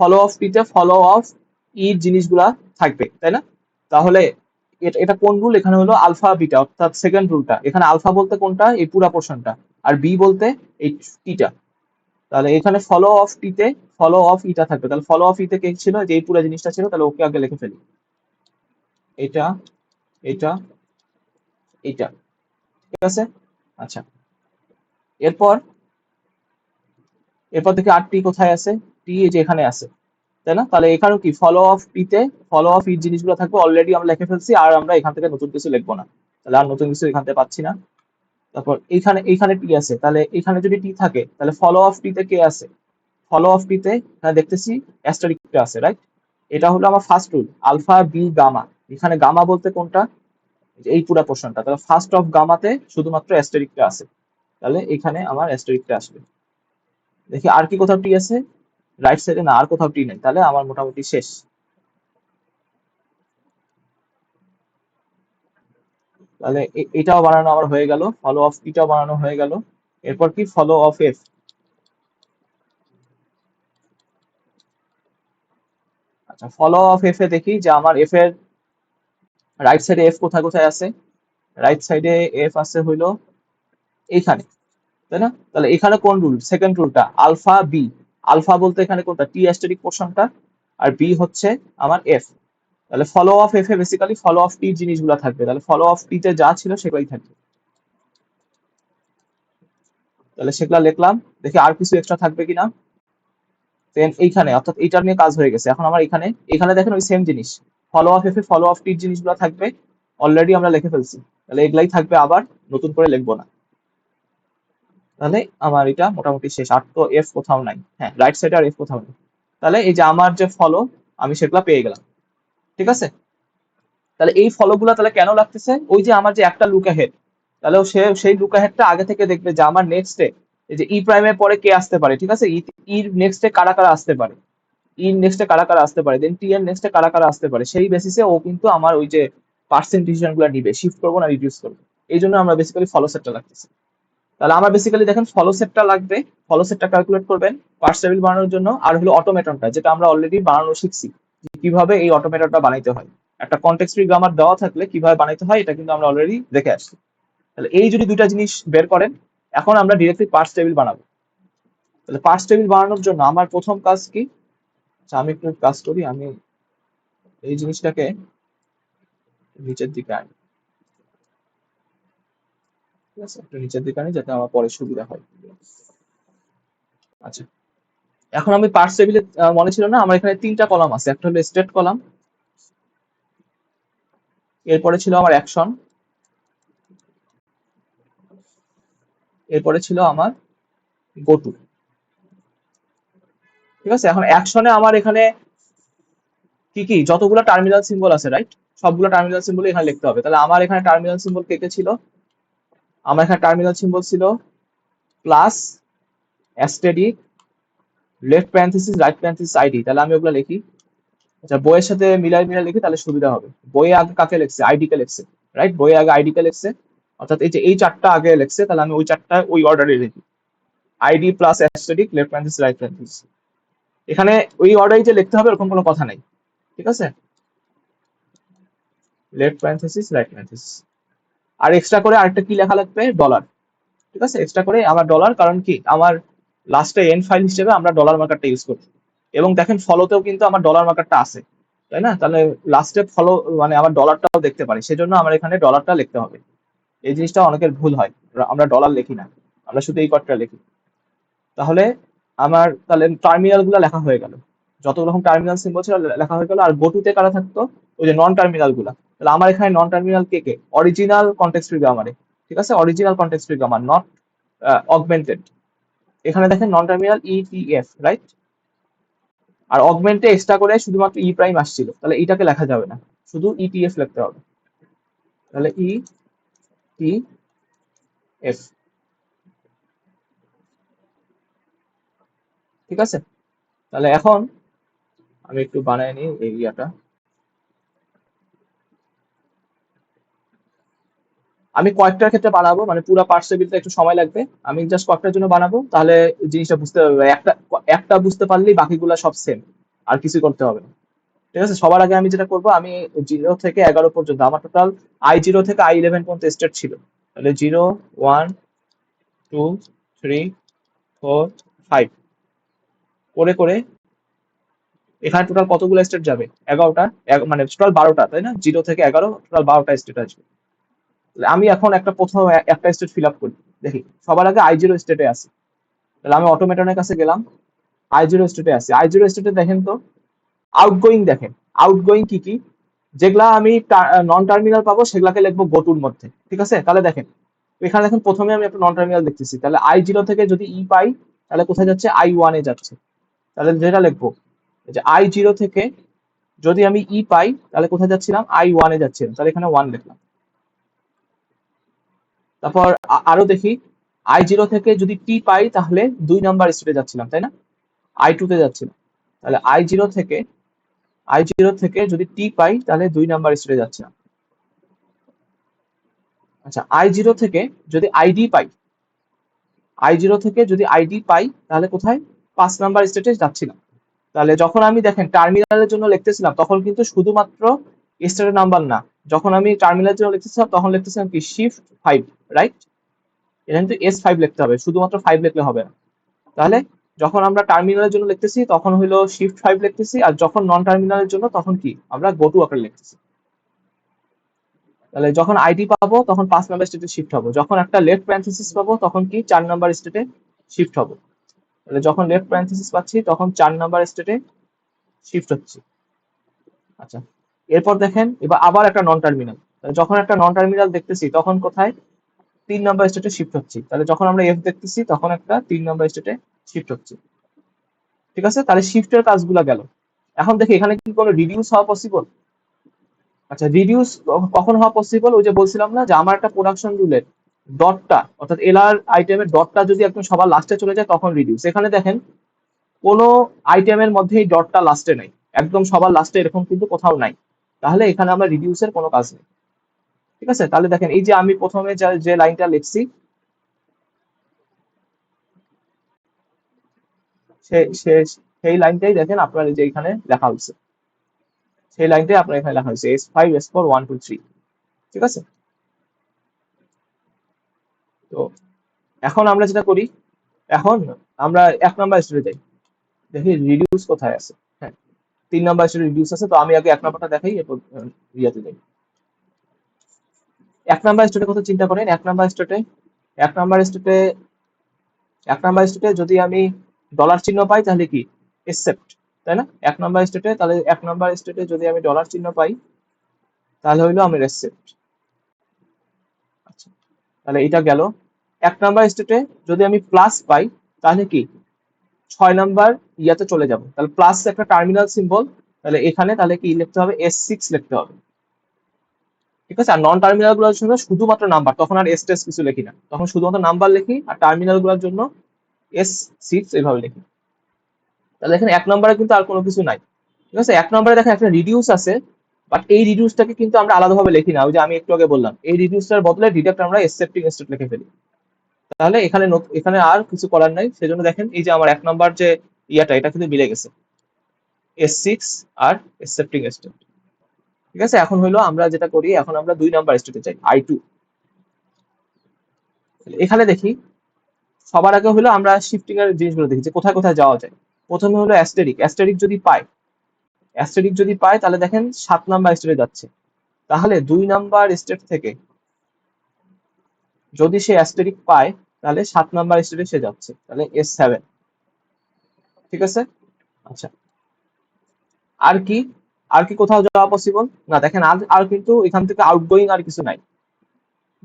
ফলো অফ টি তে ফলো অফ ইর জিনিসগুলা থাকবে, তাই না? তাহলে এটা কোন রুল, এখানে হলো আলফা বিটা, অর্থাৎ সেকেন্ড রুলটা। এখানে আলফা বলতে কোনটা, এই পুরা পোর্শনটা, আর বি বলতে এই টিটা। তাহলে এখানে ফলো অফ টি তে ফলো অফ ইটা থাকবে। তাহলে ফলো অফ ইতে কে ছিল, যে এই পুরো জিনিসটা ছিল, তাহলে ওকে আগে লিখে ফেলি, এটা, এটা, এটা। ঠিক আছে। আচ্ছা, এরপর এরপর দেখি আর টি কোথায় আছে, টি এই যে এখানে আছে, তাই না? তাহলে এখানেও কি ফলো অফ টি তে ফলো অফ ইট জিনিসগুলো থাকবে, অলরেডি আমরা লিখে ফেলছি, আর আমরা এখান থেকে নতুন কিছু লিখবো না। তাহলে আর নতুন কিছু এখান থেকে পাচ্ছি না। তারপর এইখানে টি আছে, তাহলে এখানে যদি টি থাকে তাহলে ফলো অফ টি তে কে আছে, ফলো অফ টি তে দেখতেছি অ্যাস্টারিস্ক আছে, রাইট? এটা হলো আমার first rule, alpha B gamma. এখানে গামা বলতে কোনটা, এই পুরা পোর্শনটা। তাহলে ফার্স্ট অফ গামাতে শুধুমাত্র অ্যাস্টারিস্কটা আছে, তাহলে এখানে আমার অ্যাস্টারিস্কটা আসবে। দেখি আর কি কোথাও টি আছে, রাইট সাইডে না, আর কোথাও টি নেই, তাহলে আমার মোটামুটি শেষ। তাহলে এটাও বানানো আমার হয়ে গেল, ফলো অফ টিটাও বানানো হয়ে গেল। এরপর কি ফলো অফ এফ। আচ্ছা, ফলো অফ এফ এ দেখি যে আমার এফ এর রাইট সাইডে এফ কোথায় কোথায় আছে। রাইট সাইডে এফ আছে হইলো এইখানে, তাই না? তাহলে এখানে কোন রুল, সেকেন্ড রুলটা আলফা বি। আলফা বলতে এখানে কোনটা, টি অ্যাস্টেরিক পোর্শনটা, আর বি হচ্ছে আমার এফ। তাহলে ফলো অফ এফ এ বেসিক্যালি ফলো অফ টি জিনিসগুলো থাকবে, তাহলে ফলো অফ টি তে যা ছিল সেগুলোই থাকবে। তাহলে সেগুলা লিখলাম, দেখি আর কিছু এক্সট্রা থাকবে কিনা। দেন এইখানে, অর্থাৎ এইটা নিয়ে কাজ হয়ে গেছে। এখন আমার এখানে এখানে দেখেন ওই সেম জিনিস, follow of F a follow of টির জিনিসগুলো থাকবে, অলরেডি আমরা লিখে ফেলছি, তাহলে এগুলাই থাকবে, আবার নতুন করে লিখবো না। তাহলে আমার এটা মোটামুটি শেষ। আর তো এফ কোথাও নাই, হ্যাঁ রাইট সাইডে আর এফ কোথাও নেই। তাহলে এই যে আমার যে ফলো, আমি সেগুলা পেয়ে গেলাম। ঠিক আছে। তাহলে এই ফলো গুলা তাহলে কেন লাগতেছে, ওই যে আমার যে একটা লুক হেড, তাহলে সে সেই লুক হেডটা আগে থেকে দেখবে যে আমার নেক্সটে এই যে ই প্রাইমের পরে কে আসতে পারে। ঠিক আছে, ইর নেক্সটে কারা কারা আসতে পারে, ইন নেক্সটে কারা কারা আসতে পারে, দেন টি এর নেক্সটে কারা কারা আসতে পারে, সেই বেসিসে ও কিন্তু আমার ওই যে পার্সেন্ট ডিসিশন গুলো নিবে, শিফট করবো না রিডিউস করবো। এই জন্য আমরা বেসিক্যালি ফলো সেটটা লাগতেছে। তাহলে আমার বেসিক্যালি দেখেন ফলো সেটটা লাগবে, ফলো সেটটা ক্যালকুলেট করবেন পার্স টেবিল বানানোর জন্য, আর হলো অটোমেটনটা যেটা আমরা অলরেডি বানানো শিখছি, যে কিভাবে এই অটোমেটনটা বানাইতে হয়। একটা কনটেক্সট ফ্রি গ্রামার দেওয়া থাকলে কিভাবে বানাইতে হয় এটা কিন্তু আমরা অলরেডি দেখে আসছি। তাহলে এই যদি দুইটা জিনিস বের করেন, এখন আমরা ডিরেক্টলি পার্স টেবিল বানাবো। তাহলে পার্স টেবিল বানানোর জন্য আমার প্রথম কাজ কি, আচ্ছা আমি একটু কাজ করি, আমি এই জিনিসটাকে নিচের দিকে আনি। ঠিক আছে, একটু নিচের দিকে আনি যাতে আমার পরে সুবিধা হয়। আচ্ছা, এখন আমি পার্স টেবিলে, মনে ছিল না আমার এখানে তিনটা কলাম আছে, একটা হলো স্টেট কলাম, এরপরে ছিল আমার অ্যাকশন, এরপরে ছিল আমার গো টু। ঠিক আছে, এখন অ্যাকশনে আমার এখানে কি কি যতগুলো টার্মিনাল সিম্বল আছে, রাইট, সবগুলো টার্মিনাল সিম্বল এখানে লিখতে হবে। তাহলে আমার এখানে টার্মিনাল সিম্বল কে কে ছিল, আমার এখানে টার্মিনাল সিম্বল ছিল plus, অ্যাস্টেরিক, left parenthesis, right parenthesis, ID. তাহলে আমি ওগুলো লিখি। আচ্ছা, বইয়ের সাথে মিলাই মিলাই লিখি তাহলে সুবিধা হবে। বইয়ে আগে কাকে লিখছে, আইডি কে লিখছে, রাইট, বইয়ে আগে আইডি কে লিখছে, অর্থাৎ এই যে এই চারটা আগে লিখছে, তাহলে আমি ওই চারটা ওই অর্ডারে লিখি, ID plus অ্যাস্টেরিক, left parenthesis, right parenthesis. এখানে ওই অর্ডারে যে লিখতে হবে এরকম কোনো কথা নাই। ঠিক আছে, লেফট প্যারেনথেসিস, রাইট প্যারেনথেসিস। আর এক্সট্রা করে আরেকটা কি লেখা লাগবে, ডলার। ঠিক আছে, এক্সট্রা করে আমার ডলার, কারণ কি আমার লাস্টে এন্ড ফাইল হিসেবে আমরা ডলার মার্কারটা ইউজ করি। এবং দেখেন ফলোতেও কিন্তু আমার ডলার মার্কারটা আছে, তাই না? তাহলে লাস্টে ফলো মানে আমার ডলারটাও দেখতে পারি, সেজন্য আমার এখানে ডলারটা লিখতে হবে। এই জিনিসটা অনেকের ভুল হয়, আমরা ডলার লিখি না, আমরা শুধু এই কটটা লিখি। তাহলে আমার তাহলে টার্মিনাল গুলা লেখা হয়ে গেল, যত রকম টার্মিনাল সিম্বল ছিল লেখা হয়ে গেল। আর গোটুতে কারা থাকতো, ওই যে নন টার্মিনাল গুলা। তাহলে আমার এখানে নন টার্মিনাল কে কে, অরিজিনাল কন্টেক্সট ফ্রি গ্রামারে। ঠিক আছে, original context free grammar, not augmented. এখানে দেখেন নন টার্মিনাল ইটিএফ, রাইট। আর অগমেন্টে এক্সট্রা করে শুধুমাত্র ই প্রাইম আসছিল, তাহলে এটাকে লেখা যাবে না, শুধু ইটিএফ লিখতে হবে। তাহলে ই টি এফ। ঠিক আছে? তাহলে এখন আমি একটু বানায় নিই এই ইয়াটা। আমি কয়েকটার ক্ষেত্রে বানাবো, মানে পুরো পার্টস টেবিলটা একটু সময় লাগবে। আমি জাস্ট কয়েকটার জন্য বানাবো, তাহলে জিনিসটা বুঝতে পারবে। একটা একটা বুঝতে পারলেই বাকিগুলো সব সেম, আর কিছু করতে হবে না। ঠিক আছে, সবার আগে আমি যেটা করবো, আমি 0 থেকে 11 পর্যন্ত, আমার টোটাল I0 থেকে I11 পর্যন্ত স্টেট ছিল। তাহলে 0, 1, 2, 3, 4, 5 করে করে এখানে টোটাল কতগুলো স্টেট যাবে? 11টা। মানে টোটাল 12টা, তাই না? 0 থেকে 11 টোটাল 12টা স্টেট আসবে। তাহলে আমি এখন প্রথম একটা স্টেট ফিল আপ করি। দেখি, সবার আগে I0 স্টেটে আছে। তাহলে আমি অটোমেটনের কাছে গেলাম, I0 স্টেটে আছে। I0 স্টেটে দেখেন তো, আউটগোয়িং দেখেন। আউটগোয়িং কি কি? যেগুলা আমি নন টার্মিনাল পাবো সেগুলাকে লিখবো গোটুর মধ্যে। ঠিক আছে, তাহলে দেখেন এখানে দেখেন প্রথমে আমি একটা নন টার্মিনাল দেখতেছি। তাহলে I0 থেকে যদি পাই, তাহলে কোথায় যাচ্ছে? I1 এ যাচ্ছে। তাহলে যেটা লিখবো, যে I0 থেকে যদি আমি পাই, তাহলে কোথায় যাচ্ছিলাম? I1 এ যাচ্ছিলাম। তাহলে এখানে 1 লিখলাম। তারপর আরো দেখি, I0 থেকে যদি পাই, তাহলে 2 নাম্বার স্টেটে যাচ্ছিলাম, তাই না? I2 তে যাচ্ছিলাম। তাহলে I0 থেকে যদি পাই, তাহলে 2 নাম্বার স্টেটে যাচ্ছিলাম। আচ্ছা, I0 থেকে যদি আইডি পাই, তাহলে কোথায়? 5 নাম্বার স্টেটে যাচ্ছিলাম। তাহলে যখন আমি দেখেন টার্মিনালের জন্য লিখতেছিলাম, তখন কিন্তু শুধুমাত্র স্টেটের নাম্বার না, যখন আমি টার্মিনালের জন্য লিখতেছিলাম তখন লিখতেছিলাম কি? Shift 5, right? এখানে কিন্তু S5 লিখতে হবে, শুধুমাত্র 5 লিখলে হবে না। তাহলে যখন আমরা টার্মিনালের জন্য লিখতেছি তখন হলো Shift 5 লিখতেছি, আর যখন নন টার্মিনালের জন্য তখন কি? আমরা গো টু আকারে লিখতেছি। তাহলে যখন আইডি পাবো তখন 5 নাম্বার স্টেটে শিফট হবো, যখন একটা লেফট প্যারেনথেসিস পাবো তখন কি? 4 নাম্বার স্টেটে শিফট হবো। তাহলে যখন লেফট প্যারেনথেসিস পাচ্ছি তখন 4 নাম্বার স্টেটে শিফট হচ্ছে। আচ্ছা, এরপর দেখেন এবার আবার একটা নন টার্মিনাল। যখন একটা নন টার্মিনাল দেখতেছি তখন কোথায়? 3 নাম্বার স্টেটে শিফট হচ্ছে। তাহলে যখন আমরা এফ দেখতেছি তখন একটা 3 নাম্বার স্টেটে শিফট হচ্ছে। ঠিক আছে, তাহলে শিফটের কাজগুলো গেল। এখন দেখি এখানে কি কোনো রিডিউস হওয়া পসিবল? আচ্ছা, রিডিউস কখন হওয়া পসিবল? ওই যে বলছিলাম না, যে আমার একটা প্রোডাকশন রুলের ডটটা, অর্থাৎ এলআর আইটেমের ডটটা যদি একদম সবার লাস্টে চলে যায় তখন রিডিউস। এখানে দেখেন কোনো আইটেমের মধ্যেই ডটটা লাস্টে নাই, একদম সবার লাস্টে এরকম কিন্তু কোথাও নাই। তাহলে এখানে আমরা রিডিউসের কোনো কাজ নেই। ঠিক আছে, তাহলে দেখেন এই যে আমি প্রথমে যে লাইনটা লিখছি, সেই লাইনটাই দেখেন আপনার এই যে এখানে লেখা হয়েছে, সেই লাইনটাই আপনার এখানে লেখা হয়েছে S5 S4 1 2 3। ঠিক আছে, তো এখন আমরা যেটা করি, এখন আমরা 1 নাম্বার স্টেজে যাই, দেখি রিডিউস কোথায় আছে। হ্যাঁ, 3 নাম্বার স্টেজে রিডিউস আছে, তো আমি আগে 1 নাম্বারটা দেখাই, এরপর ইয়াতে যাই। 1 নাম্বার স্টেটে কথা চিন্তা করেন। 1 নাম্বার স্টেটে 1 নাম্বার স্টেটে যদি আমি ডলার চিহ্ন পাই তাহলে কি? এক্সেপ্ট, তাই না? 1 নাম্বার স্টেটে, তাহলে 1 নাম্বার স্টেটে যদি আমি ডলার চিহ্ন পাই তাহলে হইলো আমি রেসেপ্ট। আচ্ছা, তাহলে এটা গেল। 1 নাম্বার স্টেটে যদি আমি প্লাস পাই তাহলে কি? 6 নাম্বার ইয়াতে চলে যাব, তাহলে প্লাস একটা টার্মিনাল সিম্বল, তাহলে এখানে তাহলে কি লিখতে হবে? S6 লিখতে হবে। ঠিক আছে, আর নন টার্মিনাল গুলোর জন্য শুধুমাত্র নাম্বার, তখন আর এস টেস কিছু লিখি না, তখন শুধুমাত্র নাম্বার লিখি, আর টার্মিনাল গুলোর জন্য S6 এইভাবে লিখি। তাহলে এখানে 1 নম্বরে কিন্তু আর কোনো কিছু নাই। ঠিক আছে, 1 নম্বরে দেখেন একটা রিডিউস আছে, বাট এই রিডিউসটাকে কিন্তু আমরা আলাদাভাবে লিখি না। ওই যে আমি একটু আগে বললাম, এই রিডিউসটার বদলে ডিরেক্ট আমরা এক্সেপ্টিং স্টেট লিখে ফেলি। তাহলে এখানে আর কিছু করার নাই। সেজন্য দেখেন এই যে আমার 1 নম্বর যে ইয়াটা, এটা কিন্তু মিলে গেছে, S6 আর এক্সেপ্টিং স্টেট। ঠিক আছে, এখন হলো আমরা যেটা করি, এখন আমরা 2 নাম্বার স্টেটে যাই, I2। এখানে দেখি সবার আগে হলো আমরা শিফটিং এর জিনিসগুলো দেখি যে কোথায় কোথায় যাওয়া যায়। প্রথমে হলো অ্যাস্টেরিক। অ্যাস্টেরিক যদি পাই তাহলে দেখেন 7 নাম্বার স্টেটে যাচ্ছে। তাহলে 2 নাম্বার স্টেট থেকে যদি সে অ্যাস্টেরিক পায় তাহলে 7 নাম্বার স্টেটে সে যাচ্ছে, তাহলে S7। ঠিক আছে, আচ্ছা, আর কি? আর কি কোথাও যাওয়া পসিবল? না, দেখেন আর কিন্তু এখান থেকে আউটগোয়িং আর কিছু নাই।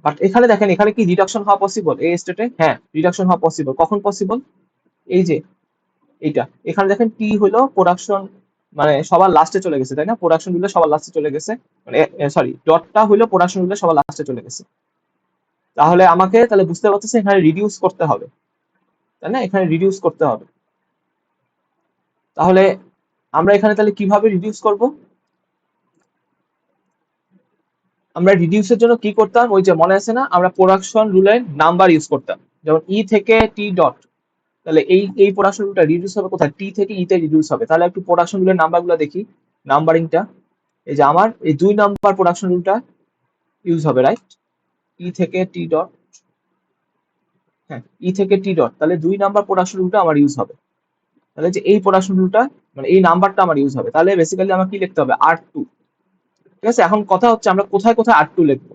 বাট এখানে দেখেন, এখানে কি রিডাকশন হওয়া পসিবল এই স্টেটে? হ্যাঁ, রিডাকশন হওয়া পসিবল। কখন পসিবল? এই যে এইটা, এখানে দেখেন টি হলো প্রোডাকশন, মানে সবার লাস্টে চলে গেছে, তাই না? প্রোডাকশন রুলে সবার লাস্টে চলে গেছে, মানে সরি, ডটটা হলো প্রোডাকশন রুলে সবার লাস্টে চলে গেছে। তাহলে আমাকে তাহলে বুঝতে পারতেছে এখানে রিডিউস করতে হবে, তাই না? এখানে রিডিউস করতে হবে। তাহলে আমরা এখানে তাহলে কিভাবে রিডিউস করব? আমরা রিডিউসের জন্য কি করতাম, ওই যে মনে আছে না, আমরা প্রোডাকশন রুলের নাম্বার ইউজ করতাম, যেমন ই থেকে টি ডট। তাহলে এই প্রোডাকশন রুলটা রিডিউস হবে কোথায়? টি থেকে ই তে রিডিউস হবে। তাহলে একটু প্রোডাকশন রুলের নাম্বারগুলো দেখি, নাম্বারিংটা। এই যে আমার এই 2 নাম্বার প্রোডাকশন রুলটা ইউজ হবে, রাইট? ই থেকে টি ডট, হ্যাঁ, ই থেকে টি ডট, তাহলে 2 নাম্বার প্রোডাকশন রুলটা আমার ইউজ হবে। তাহলে যে এই প্রোডাকশন রুলটা মানে এই নাম্বারটা আমার ইউজ হবে। তাহলে বেসিক্যালি আমার কি লিখতে হবে? আর2। ঠিক আছে, এখন কথা হচ্ছে আমরা কোথায় কোথায় আর2 লিখবো।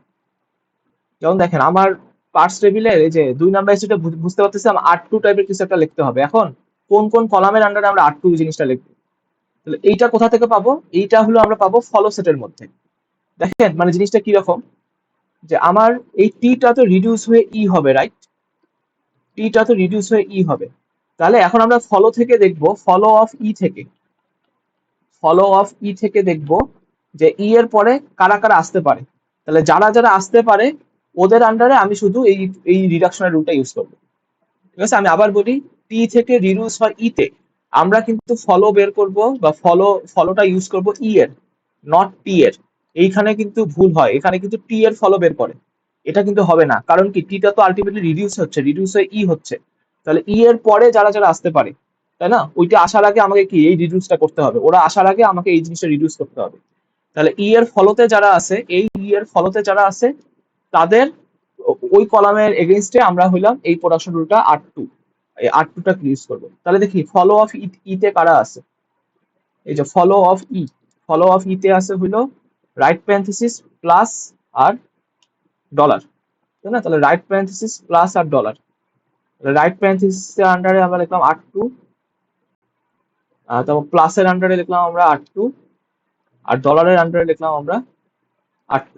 যেমন দেখেন আমার পার্টস টেবিলের এই যে 2 নাম্বার স্টেটে বুঝতে পারতেছি আমার আর2 টাইপের কিছু একটা লিখতে হবে। এখন কোন কোন কলামের আন্ডারে আমরা আর2 জিনিসটা লিখবো? তাহলে এইটা কোথা থেকে পাবো? এইটা হলো আমরা পাবো ফলো সেটের মধ্যে। দেখেন মানে জিনিসটা কি রকম, যে আমার এই টিটা তো রিডিউস হয়ে ই হবে, রাইট? টিটা তো রিডিউস হয়ে ই হবে। তাহলে এখন আমরা ফলো থেকে দেখবো, ফলো অফ ই থেকে, ফলো অফ ই থেকে দেখবো যে ই এর পরে কারা কারা আসতে পারে। তাহলে যারা যারা আসতে পারে ওদের আন্ডারে আমি শুধু এই রিডাকশনের রুলটা ইউজ করবো। ঠিক আছে, আমি আবার বলি, টি থেকে রিডিউস হয় ই তে, আমরা কিন্তু ফলো বের করব বা ফলোটা ইউজ করব ই এর, নট টি এর। এইখানে কিন্তু ভুল হয়, এখানে কিন্তু টি এর ফলো বের করে, এটা কিন্তু হবে না। কারণ কি, টিটা তো আলটিমেটলি রিডিউস হচ্ছে, রিডিউস হয়ে ই হচ্ছে। তাহলে ই এর পরে যারা যারা আসতে পারে, তাই না, ওইটা আসার আগে আমাকে কি এই রিডিউসটা করতে হবে, ওরা আসার আগে আমাকে এই জিনিসটা রিডিউস করতে হবে। তাহলে ই এর ফলোতে যারা আছে, এই ই এর ফলোতে যারা আছে তাদের ওই কলামের এগেইনস্টে আমরা হইলাম এই প্রোডাকশন রুলটা আর2, এই আর2টা ইউজ করবো। তাহলে দেখি ফলো অফ ই তে কারা আছে। এই যে follow of E, follow of E তে আছে হইলো রাইট প্যারেনথেসিস প্লাস আর ডলার, তাই না? তাহলে রাইট প্যারেনথেসিস প্লাস আর ডলার, রাইট প্যারেনথেসিসের আন্ডারে আমরা লিখলাম আর2, তারপর প্লাসের আন্ডারে লিখলাম আমরা আর2, আর ডলারের আন্ডারে লিখলাম আমরা আর2।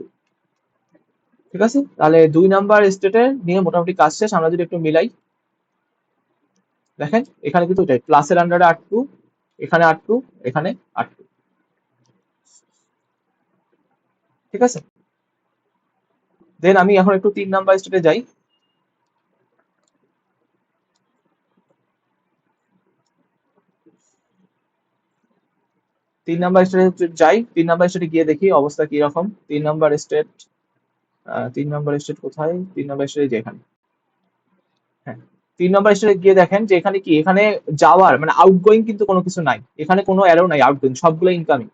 ঠিক আছে, তাহলে 2 নাম্বার স্টেটে নিয়ে মোটামুটি কাজ শেষ। আমরা যদি একটু মিলাই, দেখেন এখানে কিন্তু এটাই প্লাসের আন্ডারে আর2, এখানে আর2, এখানে আর2। ঠিক আছে, দেন আমি এখন একটু 3 নাম্বার স্টেটে যাই। 3 নাম্বার স্টেটে যাই, 3 নাম্বার স্টেটে গিয়ে দেখি অবস্থা কি রকম। 3 নাম্বার স্টেট, 3 নাম্বার স্টেট কোথায়? 3 নাম্বার স্টেটে যে এখানে, হ্যাঁ, 3 নাম্বার স্টেটে গিয়ে দেখেন যে এখানে কি, এখানে যাওয়ার মানে আউটগোয়িং কিন্তু কোনো কিছু নাই, এখানে কোনো অ্যারো নাই আউটগোয়িং, সবগুলো ইনকামিং।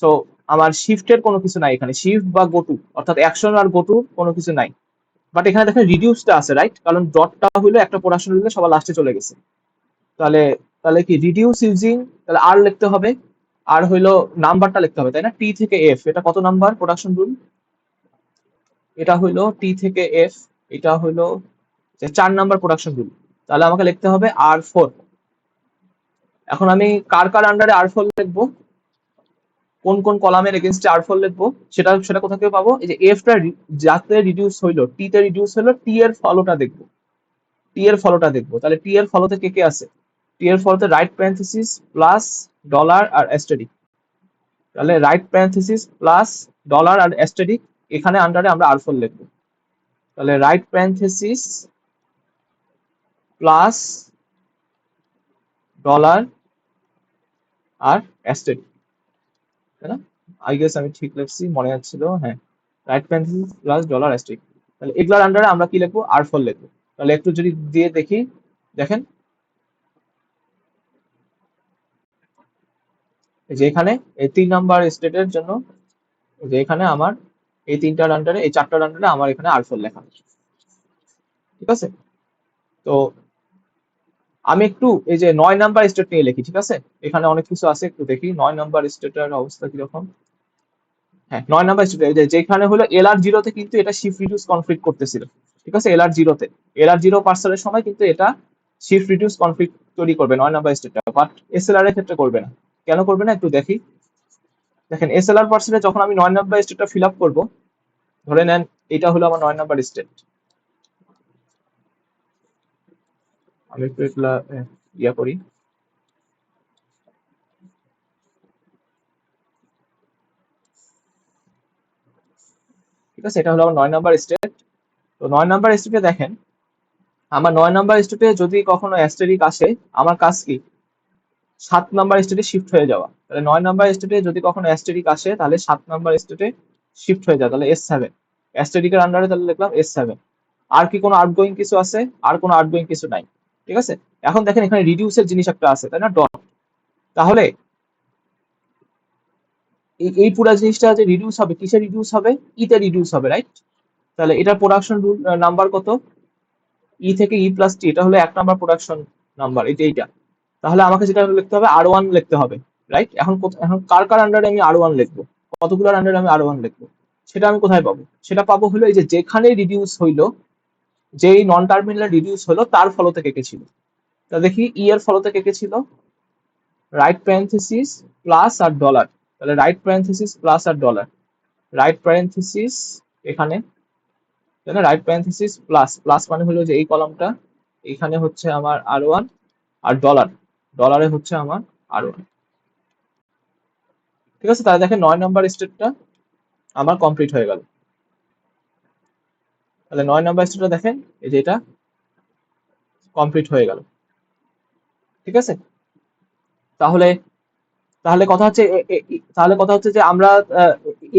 সো আমার শিফটের কোনো কিছু নাই এখানে, শিফট বা গোটু অর্থাৎ অ্যাকশন আর গোটু কোনো কিছু নাই। বাট এখানে দেখেন রিডিউসটা আছে, রাইট? কারণ ডটটা হইলো একটা পোর্শন হইলে সবার লাস্টে চলে গেছে। তাহলে তাহলে কি রিডিউস ইউজিং, তাহলে আর লিখতে হবে, আর হইলো নাম্বারটা লিখতে হবে, তাই না? টি থেকে এফ, এটা কত নাম্বার প্রোডাকশন রুল? এটা হইলো টি থেকে এফ, এটা হইলো 4 নাম্বার প্রোডাকশন রুল। তাহলে আমাকে লিখতে হবে আর4। এখন আমি কার কার আন্ডারে আর4 লিখবো, কোন কোন কলামের এগেনস্টে আর4 লিখবো, সেটা সেটা কোথা থেকে পাবো? এই যে এফটা যাতে রিডিউস হইলো, টি তে রিডিউস হইলো, টি এর ফলোটা দেখবো, টি এর ফলোটা দেখবো। তাহলে টি এর ফলোতে কে কে আছে? টি এর ফলোতে রাইট প্যারেনথেসিস প্লাস ডলার আর অ্যাস্টেরিক। তাহলে রাইট প্যারেনথেসিস প্লাস ডলার আর অ্যাস্টেরিক, এখানে আন্ডারে আমরা আর4 লিখবো। তাহলে রাইট প্যারেনথেসিস প্লাস ডলার আর অ্যাস্টেরিক, তাই না? আই গেস আমি ঠিক লিখছি, মনে হচ্ছিল, হ্যাঁ, রাইট প্যারেনথেসিস প্লাস ডলার অ্যাস্টেরিক। তাহলে এগুলার আন্ডারে আমরা কি লিখবো? আর4 লিখবো। তাহলে একটু যদি দিয়ে দেখি, দেখেন এই যে এখানে এই 3 নাম্বার স্টেটের জন্য, এই যে এখানে আমার এই 3টার আন্ডারে, এই 4টার আন্ডারে আমার এখানে আর4 লেখা। ঠিক আছে, তো আমি একটু এই যে 9 নাম্বার স্টেট নিয়ে লিখি। ঠিক আছে, এখানে অনেক কিছু আছে, একটু দেখি 9 নাম্বার স্টেটের অবস্থা কিরকম। হ্যাঁ, 9 নাম্বার স্টেটে যেখানে হলো এলআর জিরোতে কিন্তু এটা শিফট রিডিউস কনফ্লিক্ট করতেছিল। ঠিক আছে, এলআর জিরোতে, এলআর জিরো পার্সেলের সময় কিন্তু এটা শিফট রিডিউস কনফ্লিক্ট তৈরি করবে 9 নাম্বার স্টেটটা, বাট এসএলআর এর ক্ষেত্রে করবে না। কেন করবে না একটু দেখি। দেখেন এসএলআর পার্সেলে যখন আমি 9 নাম্বার স্টেটটা ফিল আপ করবো, ধরে নেন এটা হলো আমার 9 নাম্বার স্টেট, আমি একটু এগুলা ইয়া করি। ঠিক আছে, এটা হলো আমার 9 নাম্বার স্টেট। তো 9 নাম্বার স্টেটে দেখেন, আমার 9 নাম্বার স্টেটে যদি কখনো অ্যাস্টেরিক আসে, আমার কাজ কি? 7 নাম্বার স্টেটে শিফট হয়ে যাওয়া। তাহলে 9 নাম্বার স্টেটে যদি কখনো অ্যাস্টেরিক আসে তাহলে 7 নাম্বার স্টেটে শিফট হয়ে যায়, তাহলে S7 অ্যাস্টেরিকের আন্ডারে, তাহলে লিখলাম S7। আর কি কোনো আউটগোয়িং কিছু আছে? আর কোনো আউটগোয়িং কিছু নাই। ঠিক আছে, এখন দেখেন এখানে রিডিউসের জিনিস একটা আছে, তাই না, ডট। তাহলে এই পুরো জিনিসটা যে রিডিউস হবে, কিসে রিডিউস হবে? ইতে রিডিউস হবে, রাইট? তাহলে এটার প্রোডাকশন রুল নাম্বার কত? ই থেকে ই প্লাস টি, এটা হলো 1 নাম্বার প্রোডাকশন নাম্বার, এইটা। তাহলে আমাকে যেটা লিখতে হবে R1 লিখতে হবে, রাইট? এখন কার কার আন্ডারে আমি R1 লিখবো, কতগুলোর আন্ডারে আমি R1 লিখবো, সেটা আমি কোথায় পাবো? সেটা পাবো হলো এই যে যেখানে রিডিউস হইলো, যেই নন টার্মিনাল রিডিউস হলো তার ফলতে কে কে ছিল। তা দেখি ই এর ফলতে কে কে ছিল, রাইট প্যারেনথেসিস প্লাস আর ডলার। তাহলে রাইট প্যারেনথেসিস প্লাস আর ডলার, রাইট প্যারেনথেসিস এখানে, তাই না, রাইট প্যারেনথেসিস প্লাস, প্লাস মানে হলো যে এই কলামটা, এখানে হচ্ছে আমার R1, আর ডলার, ডলারে হচ্ছে আমার R1। ঠিক আছে, তাহলে দেখেন 9 নাম্বার স্টেপটা আমার কমপ্লিট হয়ে গেল। তাহলে 9 নাম্বার স্টেপটা দেখেন, এই যে এটা কমপ্লিট হয়ে গেল। ঠিক আছে, তাহলে তাহলে কথা হচ্ছে তাহলে কথা হচ্ছে যে আমরা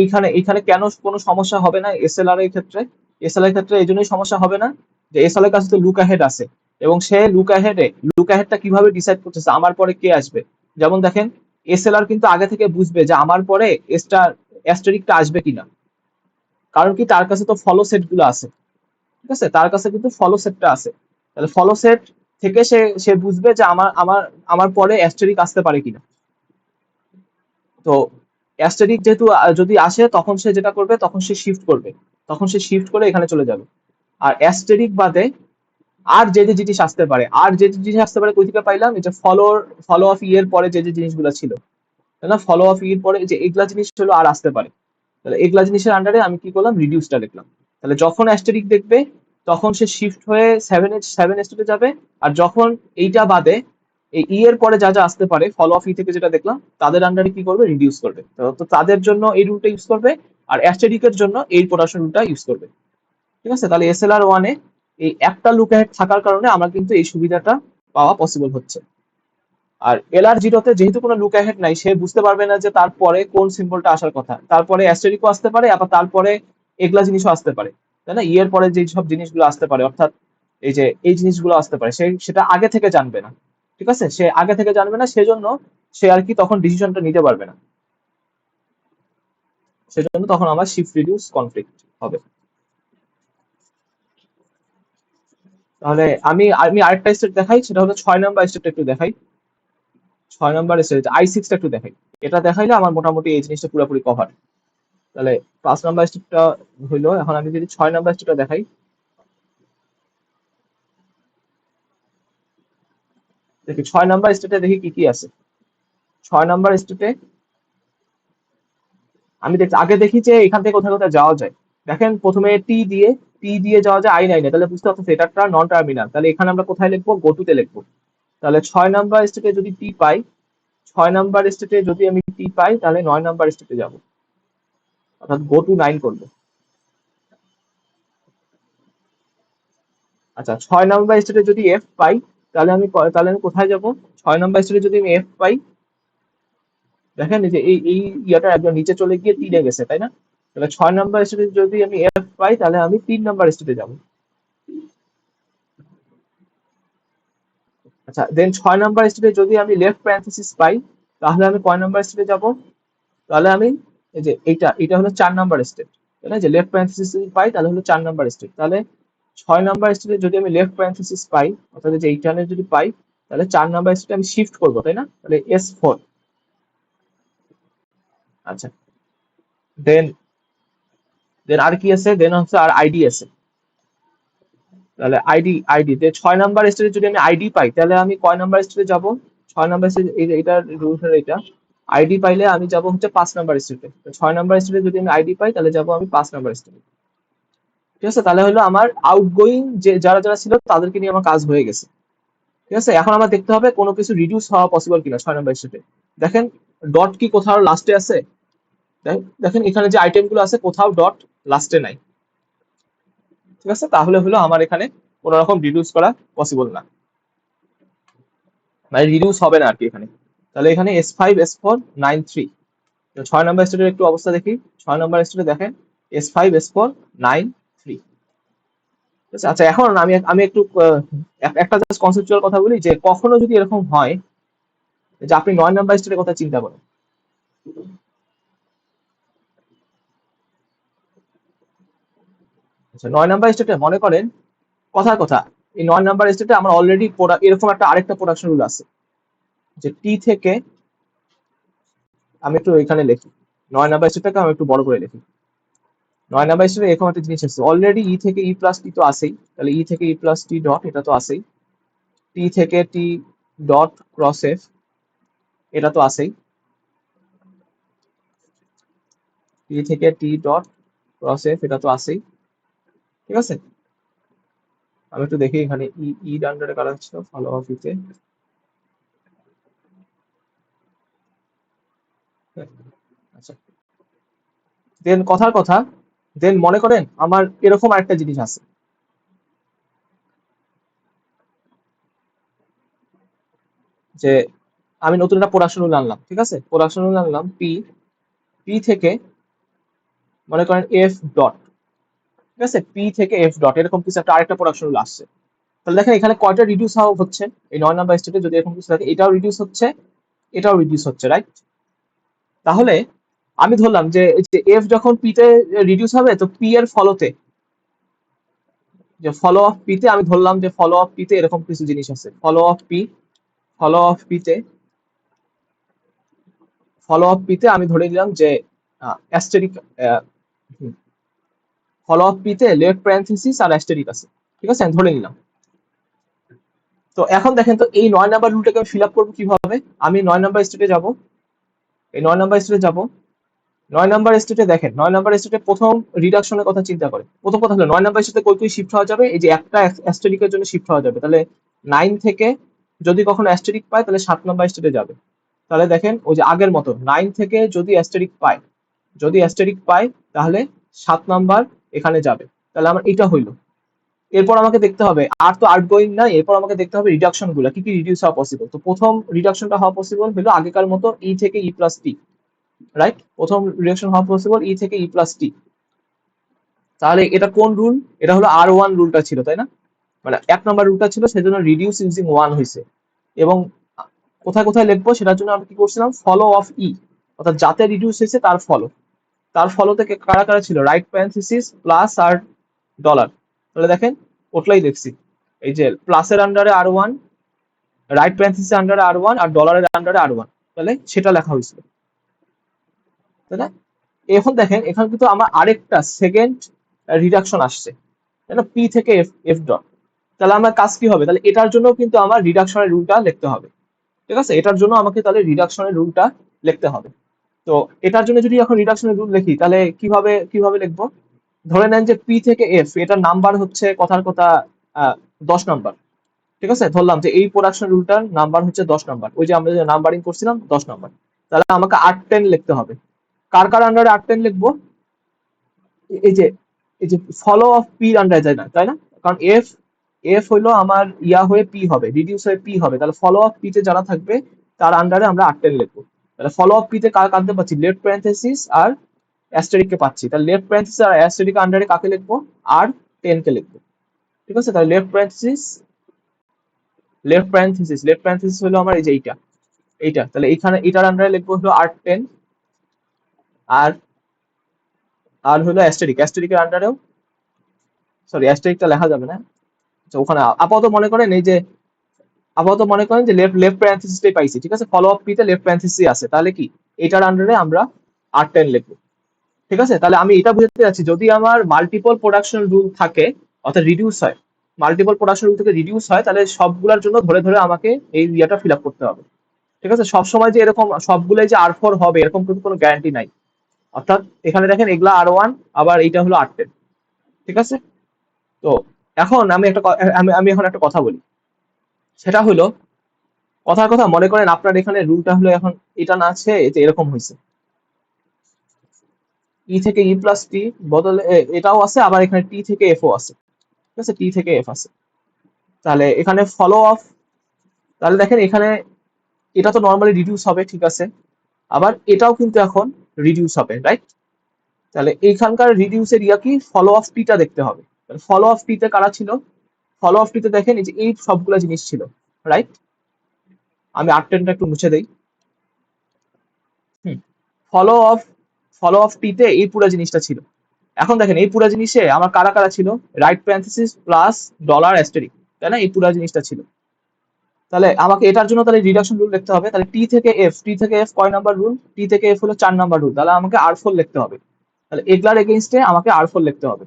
এইখানে এইখানে কেন কোনো সমস্যা হবে না এসএলআর এর ক্ষেত্রে? এসএলআর এর ক্ষেত্রে এই জন্যই সমস্যা হবে না যে এসএলআর এর কাছে তো লুক অ্যাহেড আছে, এবং সে লুক অ্যাহেডটা কিভাবে ডিসাইড করতেছে আমার পরে কে আসবে। যেমন দেখেন, এসএলআর কিন্তু আগে থেকে বুঝবে যে আমার পরে অ্যাস্টেরিকটা আসবে কিনা, কারণ কি তার কাছে তো ফলো সেট গুলো আছে। ঠিক আছে, তার কাছে কিন্তু ফলো সেটটা আছে। তাহলে ফলো সেট থেকে সে সে বুঝবে যে আমার আমার আমার পরে অ্যাস্টেরিক আসতে পারে কিনা। তো অ্যাস্টেরিক যেহেতু যদি আসে তখন সে যেটা করবে, তখন সে শিফট করবে, তখন সে শিফট করে এখানে চলে যাবে। আর অ্যাস্টেরিক বাদে আর যে যে জিনিস আসতে পারে, আর যে যে জিনিস আসতে পারে কই থেকে পাইলাম, এই যে ফলো অফ ইয়ের পরে যে যে জিনিসগুলো ছিল, তাই না, ফলো অফ ইয়ের পরে যে এগুলা জিনিস হলো আর আসতে পারে। তাহলে এগুলা জিনিসের আন্ডারে আমি কি করলাম, রিডিউসটা লিখলাম। তাহলে যখন অ্যাস্টেরিক দেখবে তখন সে শিফট হয়ে 7 স্টেপে যাবে। আর যখন এইটা বাদে এই ই এর পরে যা যা আসতে পারে ফলো অফ ই থেকে যেটা দেখলাম, তাদের আন্ডারে কি করবে, রিডিউস করবে। তো তাদের জন্য এই রুলটা ইউজ করবে, আর অ্যাস্টেরিকের জন্য এই প্রোডাকশন রুলটা ইউজ করবে। ঠিক আছে, তাহলে এসএলআর ওয়ানে এই একটা লুক অ্যাহেড থাকার কারণে আমার কিন্তু এই সুবিধাটা পাওয়া পসিবল হচ্ছে। আর এলআর জিরোতে যেহেতু কোনো লুক অ্যাহেড নাই, সে বুঝতে পারবে না যে তারপরে কোন সিম্বলটা আসার কথা, তারপরে অ্যাস্টেরিকও আসতে পারে, আবার তারপরে এগুলা জিনিসও আসতে পারে, তাই না, ইয়ের পরে যে সব জিনিসগুলো আসতে পারে, অর্থাৎ এই যে এই জিনিসগুলো আসতে পারে, সেটা আগে থেকে জানবে না। ঠিক আছে, সে আগে থেকে জানবে না, সেজন্য সে আর কি তখন ডিসিশনটা নিতে পারবে না, সেজন্য তখন আমার শিফট রিডিউস কনফ্লিক্ট হবে। তাহলে আমি আমি আরেকটা স্টেপ দেখাই, সেটা হলো 6 নাম্বার স্টেপটা একটু দেখাই। 6 নাম্বার স্টেপ I6টা একটু দেখাই। এটা দেখাইলে আমার মোটামুটি এই জিনিসটা পুরোপুরি কভার। তাহলে 5 নাম্বার স্টেপটা হইলো, এখন আমি যদি 6 নাম্বার স্টেপটা দেখাই, দেখি 6 নাম্বার স্টেপে দেখি কি কি আছে। 6 নাম্বার স্টেপে আমি আগে দেখি যে এখান থেকে কোথায় কোথায় যাওয়া যায়। দেখেন প্রথমে টি দিয়ে যাওয়া যায় I9-এ, তাহলে বুঝতে পারছো এটা একটা নন টার্মিনাল, তাহলে এখানে আমরা কোথায় লিখবো, গোটুতে লিখবো। তাহলে 6 নাম্বার স্টেপে যদি টি পাই, 6 নাম্বার স্টেপে যদি আমি টি পাই, তাহলে 9 নাম্বার স্টেপে যাবো, অর্থাৎ গো টু 9 করবো। আচ্ছা, 6 নাম্বার স্টেটে যদি এফ পাই, তাহলে আমি কোথায় যাব? 6 নাম্বার স্টেটে যদি আমি এফ পাই, দেখেন এই যে এই ইয়াটা একদম নিচে চলে গিয়ে 3-এ গেছে, তাই না? তাহলে 6 নাম্বার স্টেটে যদি আমি এফ পাই, তাহলে আমি 3 নাম্বার স্টেটে যাব। আচ্ছা, দেন 6 নাম্বার স্টেটে যদি আমি লেফট প্যারেনথেসিস পাই, তাহলে আমি কয় নাম্বার স্টেটে যাব? তাহলে আমি এই যে এটা হলো 4 নাম্বার স্টেট, তাই না, যে লেফট প্যারেনথেসিস যদি পাই তাহলে হলো 4 নাম্বার স্টেট। তাহলে 6 নাম্বার স্টেটে যদি আমি লেফট প্যারেনথেসিস পাই, অর্থাৎ এই যে এইখানে যদি পাই, তাহলে 4 নাম্বার স্টেটে আমি শিফট করবো, তাই না, তাহলে S4। আচ্ছা, দেন দেন আর কি আছে, দেন হচ্ছে আর আইডি আছে। তাহলে আইডি 6 নাম্বার স্টেটে যদি আমি আইডি পাই, তাহলে আমি কয় নাম্বার স্টেটে যাব? 6 নাম্বার স্টেটে এটা রুলস, এটা আইডি পাইলে আমি যাব হচ্ছে 5 নাম্বার স্টেটে। 6 নাম্বার স্টেটে যদি আমি আইডি পাই, তাহলে যাব আমি 5 নাম্বার স্টেটে। ঠিক আছে, তাহলে হলো আমার আউটগোয়িং যে যারা যারা ছিল তাদেরকে নিয়ে আমার কাজ হয়ে গেছে। ঠিক আছে, এখন আমার দেখতে হবে কোনো কিছু রিডিউস হওয়া পসিবল কিনা 6 নাম্বার স্টেটে। দেখেন ডট কি কোথাও লাস্টে আছে? দেখেন এখানে যে আইটেম গুলো আছে কোথাও ডট লাস্টে নাই। ঠিক আছে, তাহলে হলো আমার এখানে কোনো রকম রিডিউস করা পসিবল না, মানে রিডিউস হবে না আর কি এখানে। তাহলে এখানে S5 S4 9 3। 6 নম্বর স্টেটের একটু অবস্থা দেখি। 6 নম্বর স্টেটে দেখেন S5 S4 9 3। আচ্ছা, এখন আমি আমি একটু একটা জাস্ট কনসেপচুয়াল কথা বলি, যে কখনো যদি এরকম হয় যে আপনি 9 নম্বর স্টেটের কথা চিন্তা করেন। আচ্ছা, 9 নম্বর স্টেটে মনে করেন, কথার কথা, এই 9 নম্বর স্টেটে আমার অলরেডি এরকম একটা আরেকটা প্রোডাকশন রুল আছে, যে টি থেকে, আমি একটু এখানে লিখি, 9 নম্বর স্টেটটাকে আমি একটু বড় করে লিখি। 9 নম্বর স্টেটে এরকম একটা জিনিস আছে, অলরেডি ই থেকে ই প্লাস টি তো আছেই, তাহলে ই থেকে ই প্লাস টি ডট এটা তো আছেই, টি থেকে টি ডট ক্রস এফ এটা তো আছেই, টি থেকে টি ডট ক্রস এফ এটা তো আছেই। ঠিক আছে, আমি একটু দেখি এখানে ই ই আন্ডারে কারা ছিল ফলো অফ ইতে। আচ্ছা, দেন কথার কথা, দেন মনে করেন আমার এরকম আরেকটা জিনিস আছে, যে আমি নতুন একটা প্রোডাকশন রুল আনলাম। ঠিক আছে, প্রোডাকশন রুল আনলাম পি, পি থেকে মনে করেন এফ ডট। ঠিক আছে, পি থেকে এফ ডট এরকম কিছু একটা আরেকটা প্রোডাকশন রুল আসছে। তাহলে দেখেন এখানে কয়টা রিডিউস হচ্ছে, এই 9 নম্বর স্টেটে যদি এরকম কিছু থাকে, এটাও রিডিউস হচ্ছে, এটাও রিডিউস হচ্ছে, রাইট? তাহলে আমি ধরলাম যে এফ যখন পি তে রিডিউস হবে, তো পি এর ফলোতে, যে ফলো অফ পি তে আমি ধরলাম যে ফলো অফ পি তে এরকম কিছু জিনিস আছে, follow of P, follow of P তে, ফলো অফ পি তে আমি ধরে নিলাম যে অ্যাস্টেরিক, ফলো অফ পি তে লেফট প্যারেনথেসিস আর অ্যাস্টেরিক আছে। ঠিক আছে, আমি ধরে নিলাম। তো এখন দেখেন তো এই 9 নম্বর রুলটাকে আমি ফিল আপ করবো কিভাবে। আমি 9 নম্বর স্টেটে যাব, এই 9 নম্বর স্টেটে যাব, 9 নম্বর স্টেটে দেখেন, 9 নম্বর স্টেটে প্রথম রিডাকশনের কথা চিন্তা করে। প্রথম কথা হলো 9 নম্বর স্টেটে কই কই শিফট হওয়া যাবে, এই যে একটা অ্যাস্টেরিকের জন্য শিফট হওয়া যাবে, তাহলে 9 থেকে যদি কখনো অ্যাস্টেরিক পায় তাহলে 7 নম্বর স্টেটে যাবে। তাহলে দেখেন ওই যে আগের মতো 9 থেকে যদি অ্যাস্টেরিক পায়, যদি অ্যাস্টেরিক পায় তাহলে 7 নম্বর এখানে যাবে। তাহলে আমার এটা হইলো। এরপর আমাকে দেখতে হবে, আর তো আউট গোয়িং না, এরপর আমাকে দেখতে হবে রিডাকশন গুলো কি কি রিডিউস হওয়া পসিবল। তো প্রথম রিডাকশনটা হওয়া পসিবল হলো আগেকার মতো ই থেকে ই প্লাস টি, রাইট? প্রথম রিডাকশন হওয়া পসিবল ই থেকে ই প্লাস টি। তাহলে এটা কোন রুল? এটা হলো R1 রুলটা ছিল, তাই না? মানে 1 নম্বর রুলটা ছিল, সেজন্য রিডিউস ইউজিং 1 হয়েছে। এবং কোথায় কোথায় লিখবো সেটার জন্য আমরা কি করছিলাম, ফলো অফ ই, অর্থাৎ যাতে রিডিউস হয়েছে তার ফলো, তার ফলো থেকে কারা কারা ছিল, রাইট প্যারেনথেসিস প্লাস আর ডলার। তাহলে দেখেন ওটলাই দেখছি, এই যে প্লাসের আন্ডারে R1, রাইট প্যারেনথেসিস আন্ডারে R1 আর ডলারের আন্ডারে R1, তাহলে সেটা লেখা হয়েছিল, তাই না? এখন দেখেন এখানে কিন্তু আমার আরেকটা সেকেন্ড রিডাকশন আসছে, তাই না, পি থেকে এফ এফ ডট। তাহলে আমার কাজ কি হবে, তাহলে এটার জন্য কিন্তু আমার রিডাকশনের রুলটা লিখতে হবে। ঠিক আছে, এটার জন্য আমাকে তাহলে রিডাকশনের রুলটা লিখতে হবে। তো এটার জন্য যদি এখন রিডাকশনের রুল লিখি, তাহলে কিভাবে কিভাবে লিখবো? ধরে নেন যে পি থেকে এফ এটার নাম্বার হচ্ছে কথার কথা 10 নম্বর। ঠিক আছে, ধরলাম যে এই প্রোডাকশন রুলটার নাম্বার হচ্ছে 10 নম্বর, ওই যে আমরা যে নাম্বারিং করছিলাম 10 নম্বর। তাহলে আমাকে 8 10 লিখতে হবে। কার কার আন্ডারে 8 10 লিখবো? এই যে, এই যে ফলো অফ পি আন্ডারে যায় না, তাই না? কারণ এফ, এফ হইলো আমার ইয়া হয়ে পি হবে, রিডিউস হয়ে পি হবে, তাহলে ফলো অফ পি তে যারা থাকবে তার আন্ডারে আমরা 8 10 লিখবো। তাহলে ফলো অফ পি তে কার কাঁদতে পাচ্ছি, লেফট প্যারেনথেসিস আর অ্যাস্টেরিক কে পাচ্ছি, তাহলে লেফট প্যারেনথেসিস আর অ্যাস্টেরিক আন্ডারে কাকে লিখবো, আর 10 কে লিখবো। ঠিক আছে, তাহলে left parenthesis, left parenthesis, left parenthesis হলো আমার এই যে এইটা, এইটা, তাহলে এইখানে এটার আন্ডারে লিখবো হলো আর 10, আর আর হলো অ্যাস্টেরিক, অ্যাস্টেরিকের আন্ডারেও, সরি অ্যাস্টেরিকটা লেখা যাবে না। আচ্ছা, ওখানে আপাতত মনে করেন এই যে, আপাতত মনে করেন যে লেফট লেফট প্যারেনথেসিসটাই পাইছি। ঠিক আছে, ফলো আপ পিতে লেফট প্যারেনথেসিস আছে, তাহলে কি এটার আন্ডারে আমরা আর 10 লিখবো। ঠিক আছে, তাহলে আমি এটা বুঝতে যাচ্ছি, যদি আমার মাল্টিপল প্রোডাকশন রুল থাকে, অর্থাৎ রিডিউস হয়, মাল্টিপল প্রোডাকশন রুল থেকে রিডিউস হয়, তাহলে সবগুলোর জন্য ধরে ধরে আমাকে এই ইয়েটা ফিল আপ করতে হবে। ঠিক আছে, সবসময় যে এরকম সবগুলোই যে আর4 হবে এরকম কিন্তু কোনো গ্যারান্টি নাই। অর্থাৎ এখানে দেখেন এগুলা R1, আবার এইটা হলো R10। ঠিক আছে, তো এখন আমি একটা আমি এখন একটা কথা বলি, সেটা হলো, কথার কথা মনে করেন আপনার এখানে রুলটা হলো এখন এটা না আছে, যে এরকম হয়েছে ই থেকে ই প্লাস টি বদলে এটাও আছে, আবার এখানে টি থেকে এফও আছে। ঠিক আছে, টি থেকে এফ আছে, তাহলে এখানে ফলো অফ, তাহলে দেখেন এখানে এটা তো নর্মালি রিডিউস হবে, ঠিক আছে, আবার এটাও কিন্তু এখন রিডিউস হবে, রাইট? তাহলে এইখানকার রিডিউসের ইয়া কি, ফলো অফ টিটা দেখতে হবে। ফলো অফ টিতে কারা ছিল? ফলো অফ টিতে দেখেন এই যে এই সবগুলা জিনিস ছিল, রাইট? আমি আর্টটেনটা একটু মুছে দেই। হুম, ফলো অফ ফলো অফ টিতে এই পুরো জিনিসটা ছিল। এখন দেখেন এই পুরো জিনিসে আমার কারা কারা ছিল, রাইট প্যারেনথেসিস প্লাস ডলার অ্যাস্টেরিক, তাই না? এই পুরো জিনিসটা ছিল। তাহলে আমাকে এটার জন্য তাহলে রিডাকশন রুল লিখতে হবে। তাহলে টি থেকে এফ কয় নাম্বার রুল? টি থেকে এফ হলো 4 নাম্বার রুল। তাহলে আমাকে আর4 লিখতে হবে। তাহলে এগুলার এগেইনস্টে আমাকে আর4 লিখতে হবে,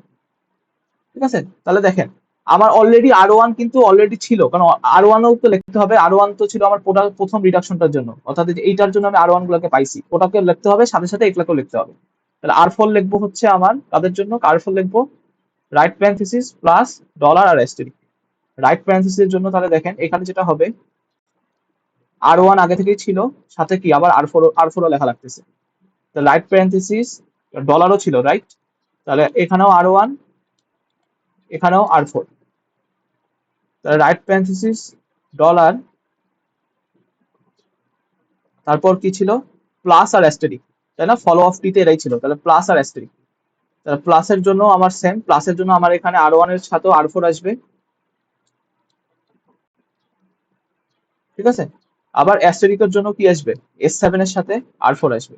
ঠিক আছে? তাহলে দেখেন আমার অলরেডি আর1 কিন্তু অলরেডি ছিল, কারণ আর1ও তো লিখতে হবে। আর1 তো ছিল আমার প্রথম রিডাকশনটার জন্য, অর্থাৎ এইটার জন্য আমি আর1 গুলোকে পাইছি, ওটাকে লিখতে হবে, সাথে সাথে এগুলাকেও লিখতে হবে। তাহলে আর4 লিখবো হচ্ছে আমার তাদের জন্য, আর4 লিখবো রাইট প্যারেনথেসিস প্লাস ডলার আর অ্যাস্টেরিক। রাইট প্যারেনথেসিসের জন্য তাহলে দেখেন এখানে যেটা হবে, আর1 আগে থেকেই ছিল, সাথে কি আবার আর4ও লেখা লাগতেছে। তাহলে রাইট প্যারেনথেসিস ডলারও ছিল, রাইট? তাহলে এখানেও আর1, এখানেও আর4। তাহলে রাইট প্যারেনথেসিস ডলার, তারপর কি ছিল, প্লাস আর অ্যাস্টেরিক, তাই না? ফলো অফ টিতে এরাই ছিল, তাহলে প্লাস আর অ্যাস্টেরিক। তাহলে প্লাসের জন্য আমার সেম, প্লাসের জন্য আমার এখানে আর1 এর সাথেও আর4 আসবে, ঠিক আছে? আবার অ্যাস্টেরিকের জন্য কি আসবে, S7 এর সাথে আর4 আসবে।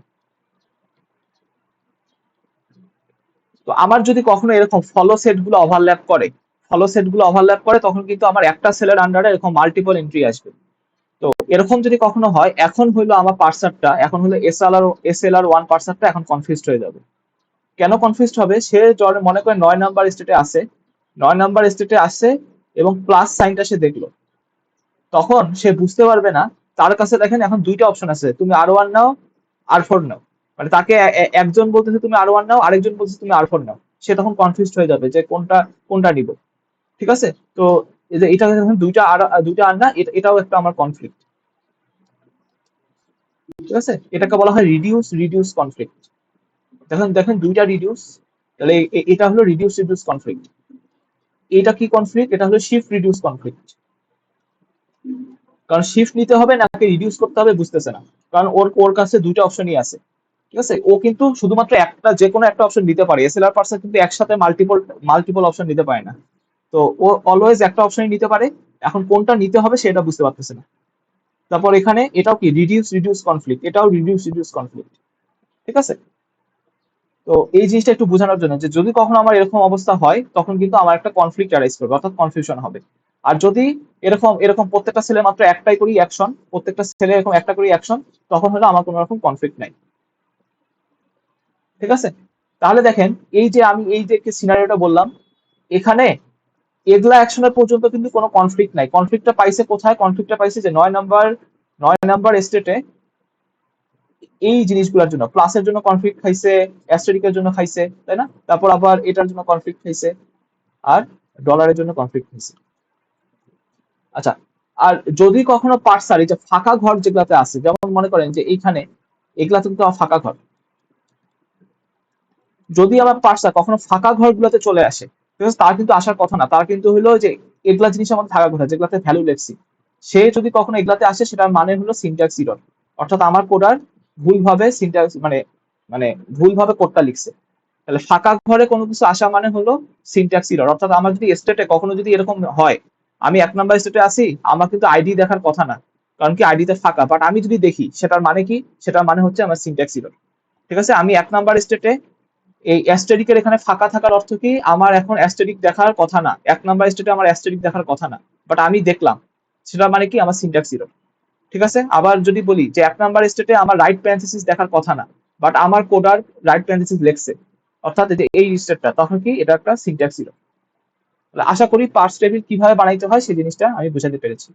তো আমার যদি কখনো এরকম ফলো সেট গুলো ওভারল্যাপ করে তখন কিন্তু আমার একটা সেলের আন্ডারে এরকম মাল্টিপল এন্ট্রি আসবে। তো এরকম যদি কখনো হয়, এখন হইলো আমার পার্সারটা, এখন হলো SLR1 পার্সারটা এখন কনফিউজড হয়ে যাবে। কেন কনফিউজড হবে? সে মনে করে 9 নাম্বার স্টেটে আছে, 9 নাম্বার স্টেটে আসে এবং প্লাস সাইনটা সে দেখলো, তখন সে বুঝতে পারবে না। তার কাছে দেখেন এখন দুইটা অপশন আছে, তুমি আর1 নাও, আর4 নাও। মানে তাকে একজন বলতেছে তুমি আর1 নাও, আরেকজন বলতেছে তুমি আর4 নাও। সে তখন কনফিউজড হয়ে যাবে যে কোনটা কোনটা নিব, ঠিক আছে? তো এই যে এটা যখন দুইটা আর না, এটাও একটা আমার কনফ্লিক্ট, ঠিক আছে? এটাকে বলা হয় রিডিউস কনফ্লিক্ট। দেখেন দেখেন দুইটা রিডিউস, তাহলে এটা হলো রিডিউস কনফ্লিক্ট। এটা কি কনফ্লিক্ট? এটা হলো শিফট রিডিউস কনফ্লিক্ট। কারণ শিফট নিতে হবে নাকি রিডিউস করতে হবে বুঝতেছে না, কারণ ওর ওর কাছে দুইটা অপশনই আছে, ঠিক আছে? ও কিন্তু শুধুমাত্র একটা, যে কোনো একটা অপশন নিতে পারে। এসএলআর পার্সন কিন্তু একসাথে মাল্টিপল অপশন নিতে পারে না। তো ও অলওয়েজ একটা অপশনই নিতে পারে, এখন কোনটা নিতে হবে সেটা বুঝতে পারতেছে না। তারপর এখানে এটাও কি রিডিউস কনফ্লিক্ট, এটাও রিডিউস কনফ্লিক্ট, ঠিক আছে? তো এই জিনিসটা একটু বোঝানোর জন্য যে যদি কখনো আমার এরকম অবস্থা হয় তখন কিন্তু আমার একটা কনফ্লিক্ট অ্যারাইজ করবে, অর্থাৎ কনফিউশন হবে। আর যদি এরকম এরকম প্রত্যেকটা সেলে মাত্র একটাই করি অ্যাকশন, প্রত্যেকটা সেলে এরকম একটা করি অ্যাকশন, তখন হলো আমার কোনো রকম কনফ্লিক্ট নাই, ঠিক আছে? তাহলে দেখেন এই যে আমি এই যে সিনারিওটা বললাম, এখানে এগুলা অ্যাকশনের পর্যন্ত কিন্তু কোনো কনফ্লিক্ট নাই। কনফ্লিক্টটা পাইছে কোথায়? কনফ্লিক্টটা পাইছে যে 9 নাম্বার স্টেটে এই জিনিসগুলোর জন্য, প্লাসের জন্য কনফ্লিক্ট খাইছে, অ্যাস্টেরিকের জন্য খাইছে, তাই না? তারপর আবার এটার জন্য কনফ্লিক্ট খাইছে, আর ডলারের জন্য কনফ্লিক্ট খাইছে। আচ্ছা, আর যদি কখনো পার্সার এই যে ফাঁকা ঘর যেগুলাতে আছে, যেমন মনে করেন যে এইখানে এগুলা কিন্তু ফাঁকা ঘর, যদি আমার পার্সার কখনো ফাঁকা ঘরগুলোতে চলে আসে, ঠিক আছে, তার কিন্তু আসার কথা না, তার কিন্তু হলো যে এগুলা জিনিস আমার থাকার কথা যেগুলাতে ভ্যালু লেখছি, সে যদি কখনো এগুলাতে আসে সেটার মানে হলো সিনট্যাক্স ইরর, অর্থাৎ আমার কোডার ভুলভাবে সিনট্যাক্স মানে মানে ভুলভাবে কোডটা লিখছে। তাহলে ফাঁকা ঘরে কোনো কিছু আসা মানে হলো সিনট্যাক্স ইরর, অর্থাৎ আমার যদি স্টেটে কখনো যদি এরকম হয়, আমি 1 নাম্বার স্টেটে আসি, আমার কিন্তু আইডি দেখার কথা না, কারণ কি আইডিতে ফাঁকা, বাট আমি যদি দেখি সেটার মানে কি, সেটার মানে হচ্ছে আমার সিনট্যাক্স ইরর, ঠিক আছে? আমি 1 নাম্বার স্টেটে, এই অ্যাস্টেরিকের এখানে ফাঁকা থাকার অর্থ কি, আমার এখন অ্যাস্টেরিক দেখার কথা না, 1 নাম্বার স্টেটে আমার অ্যাস্টেরিক দেখার কথা না, বাট আমি দেখলাম, সেটা মানে কি আমার সিনট্যাক্স জিরো, ঠিক আছে? আবার যদি বলি যে 1 নাম্বার স্টেটে আমার রাইট প্যারেনথেসিস দেখার কথা না, বাট আমার কোডার রাইট প্যারেনথেসিস লেখছে, অর্থাৎ এই স্টেটটা, তখন কি এটা একটা সিনট্যাক্স জিরো। আশা করি পার্স টেবিল কিভাবে বানাইতে হয় সেই জিনিসটা আমি বুঝাতে পেরেছি।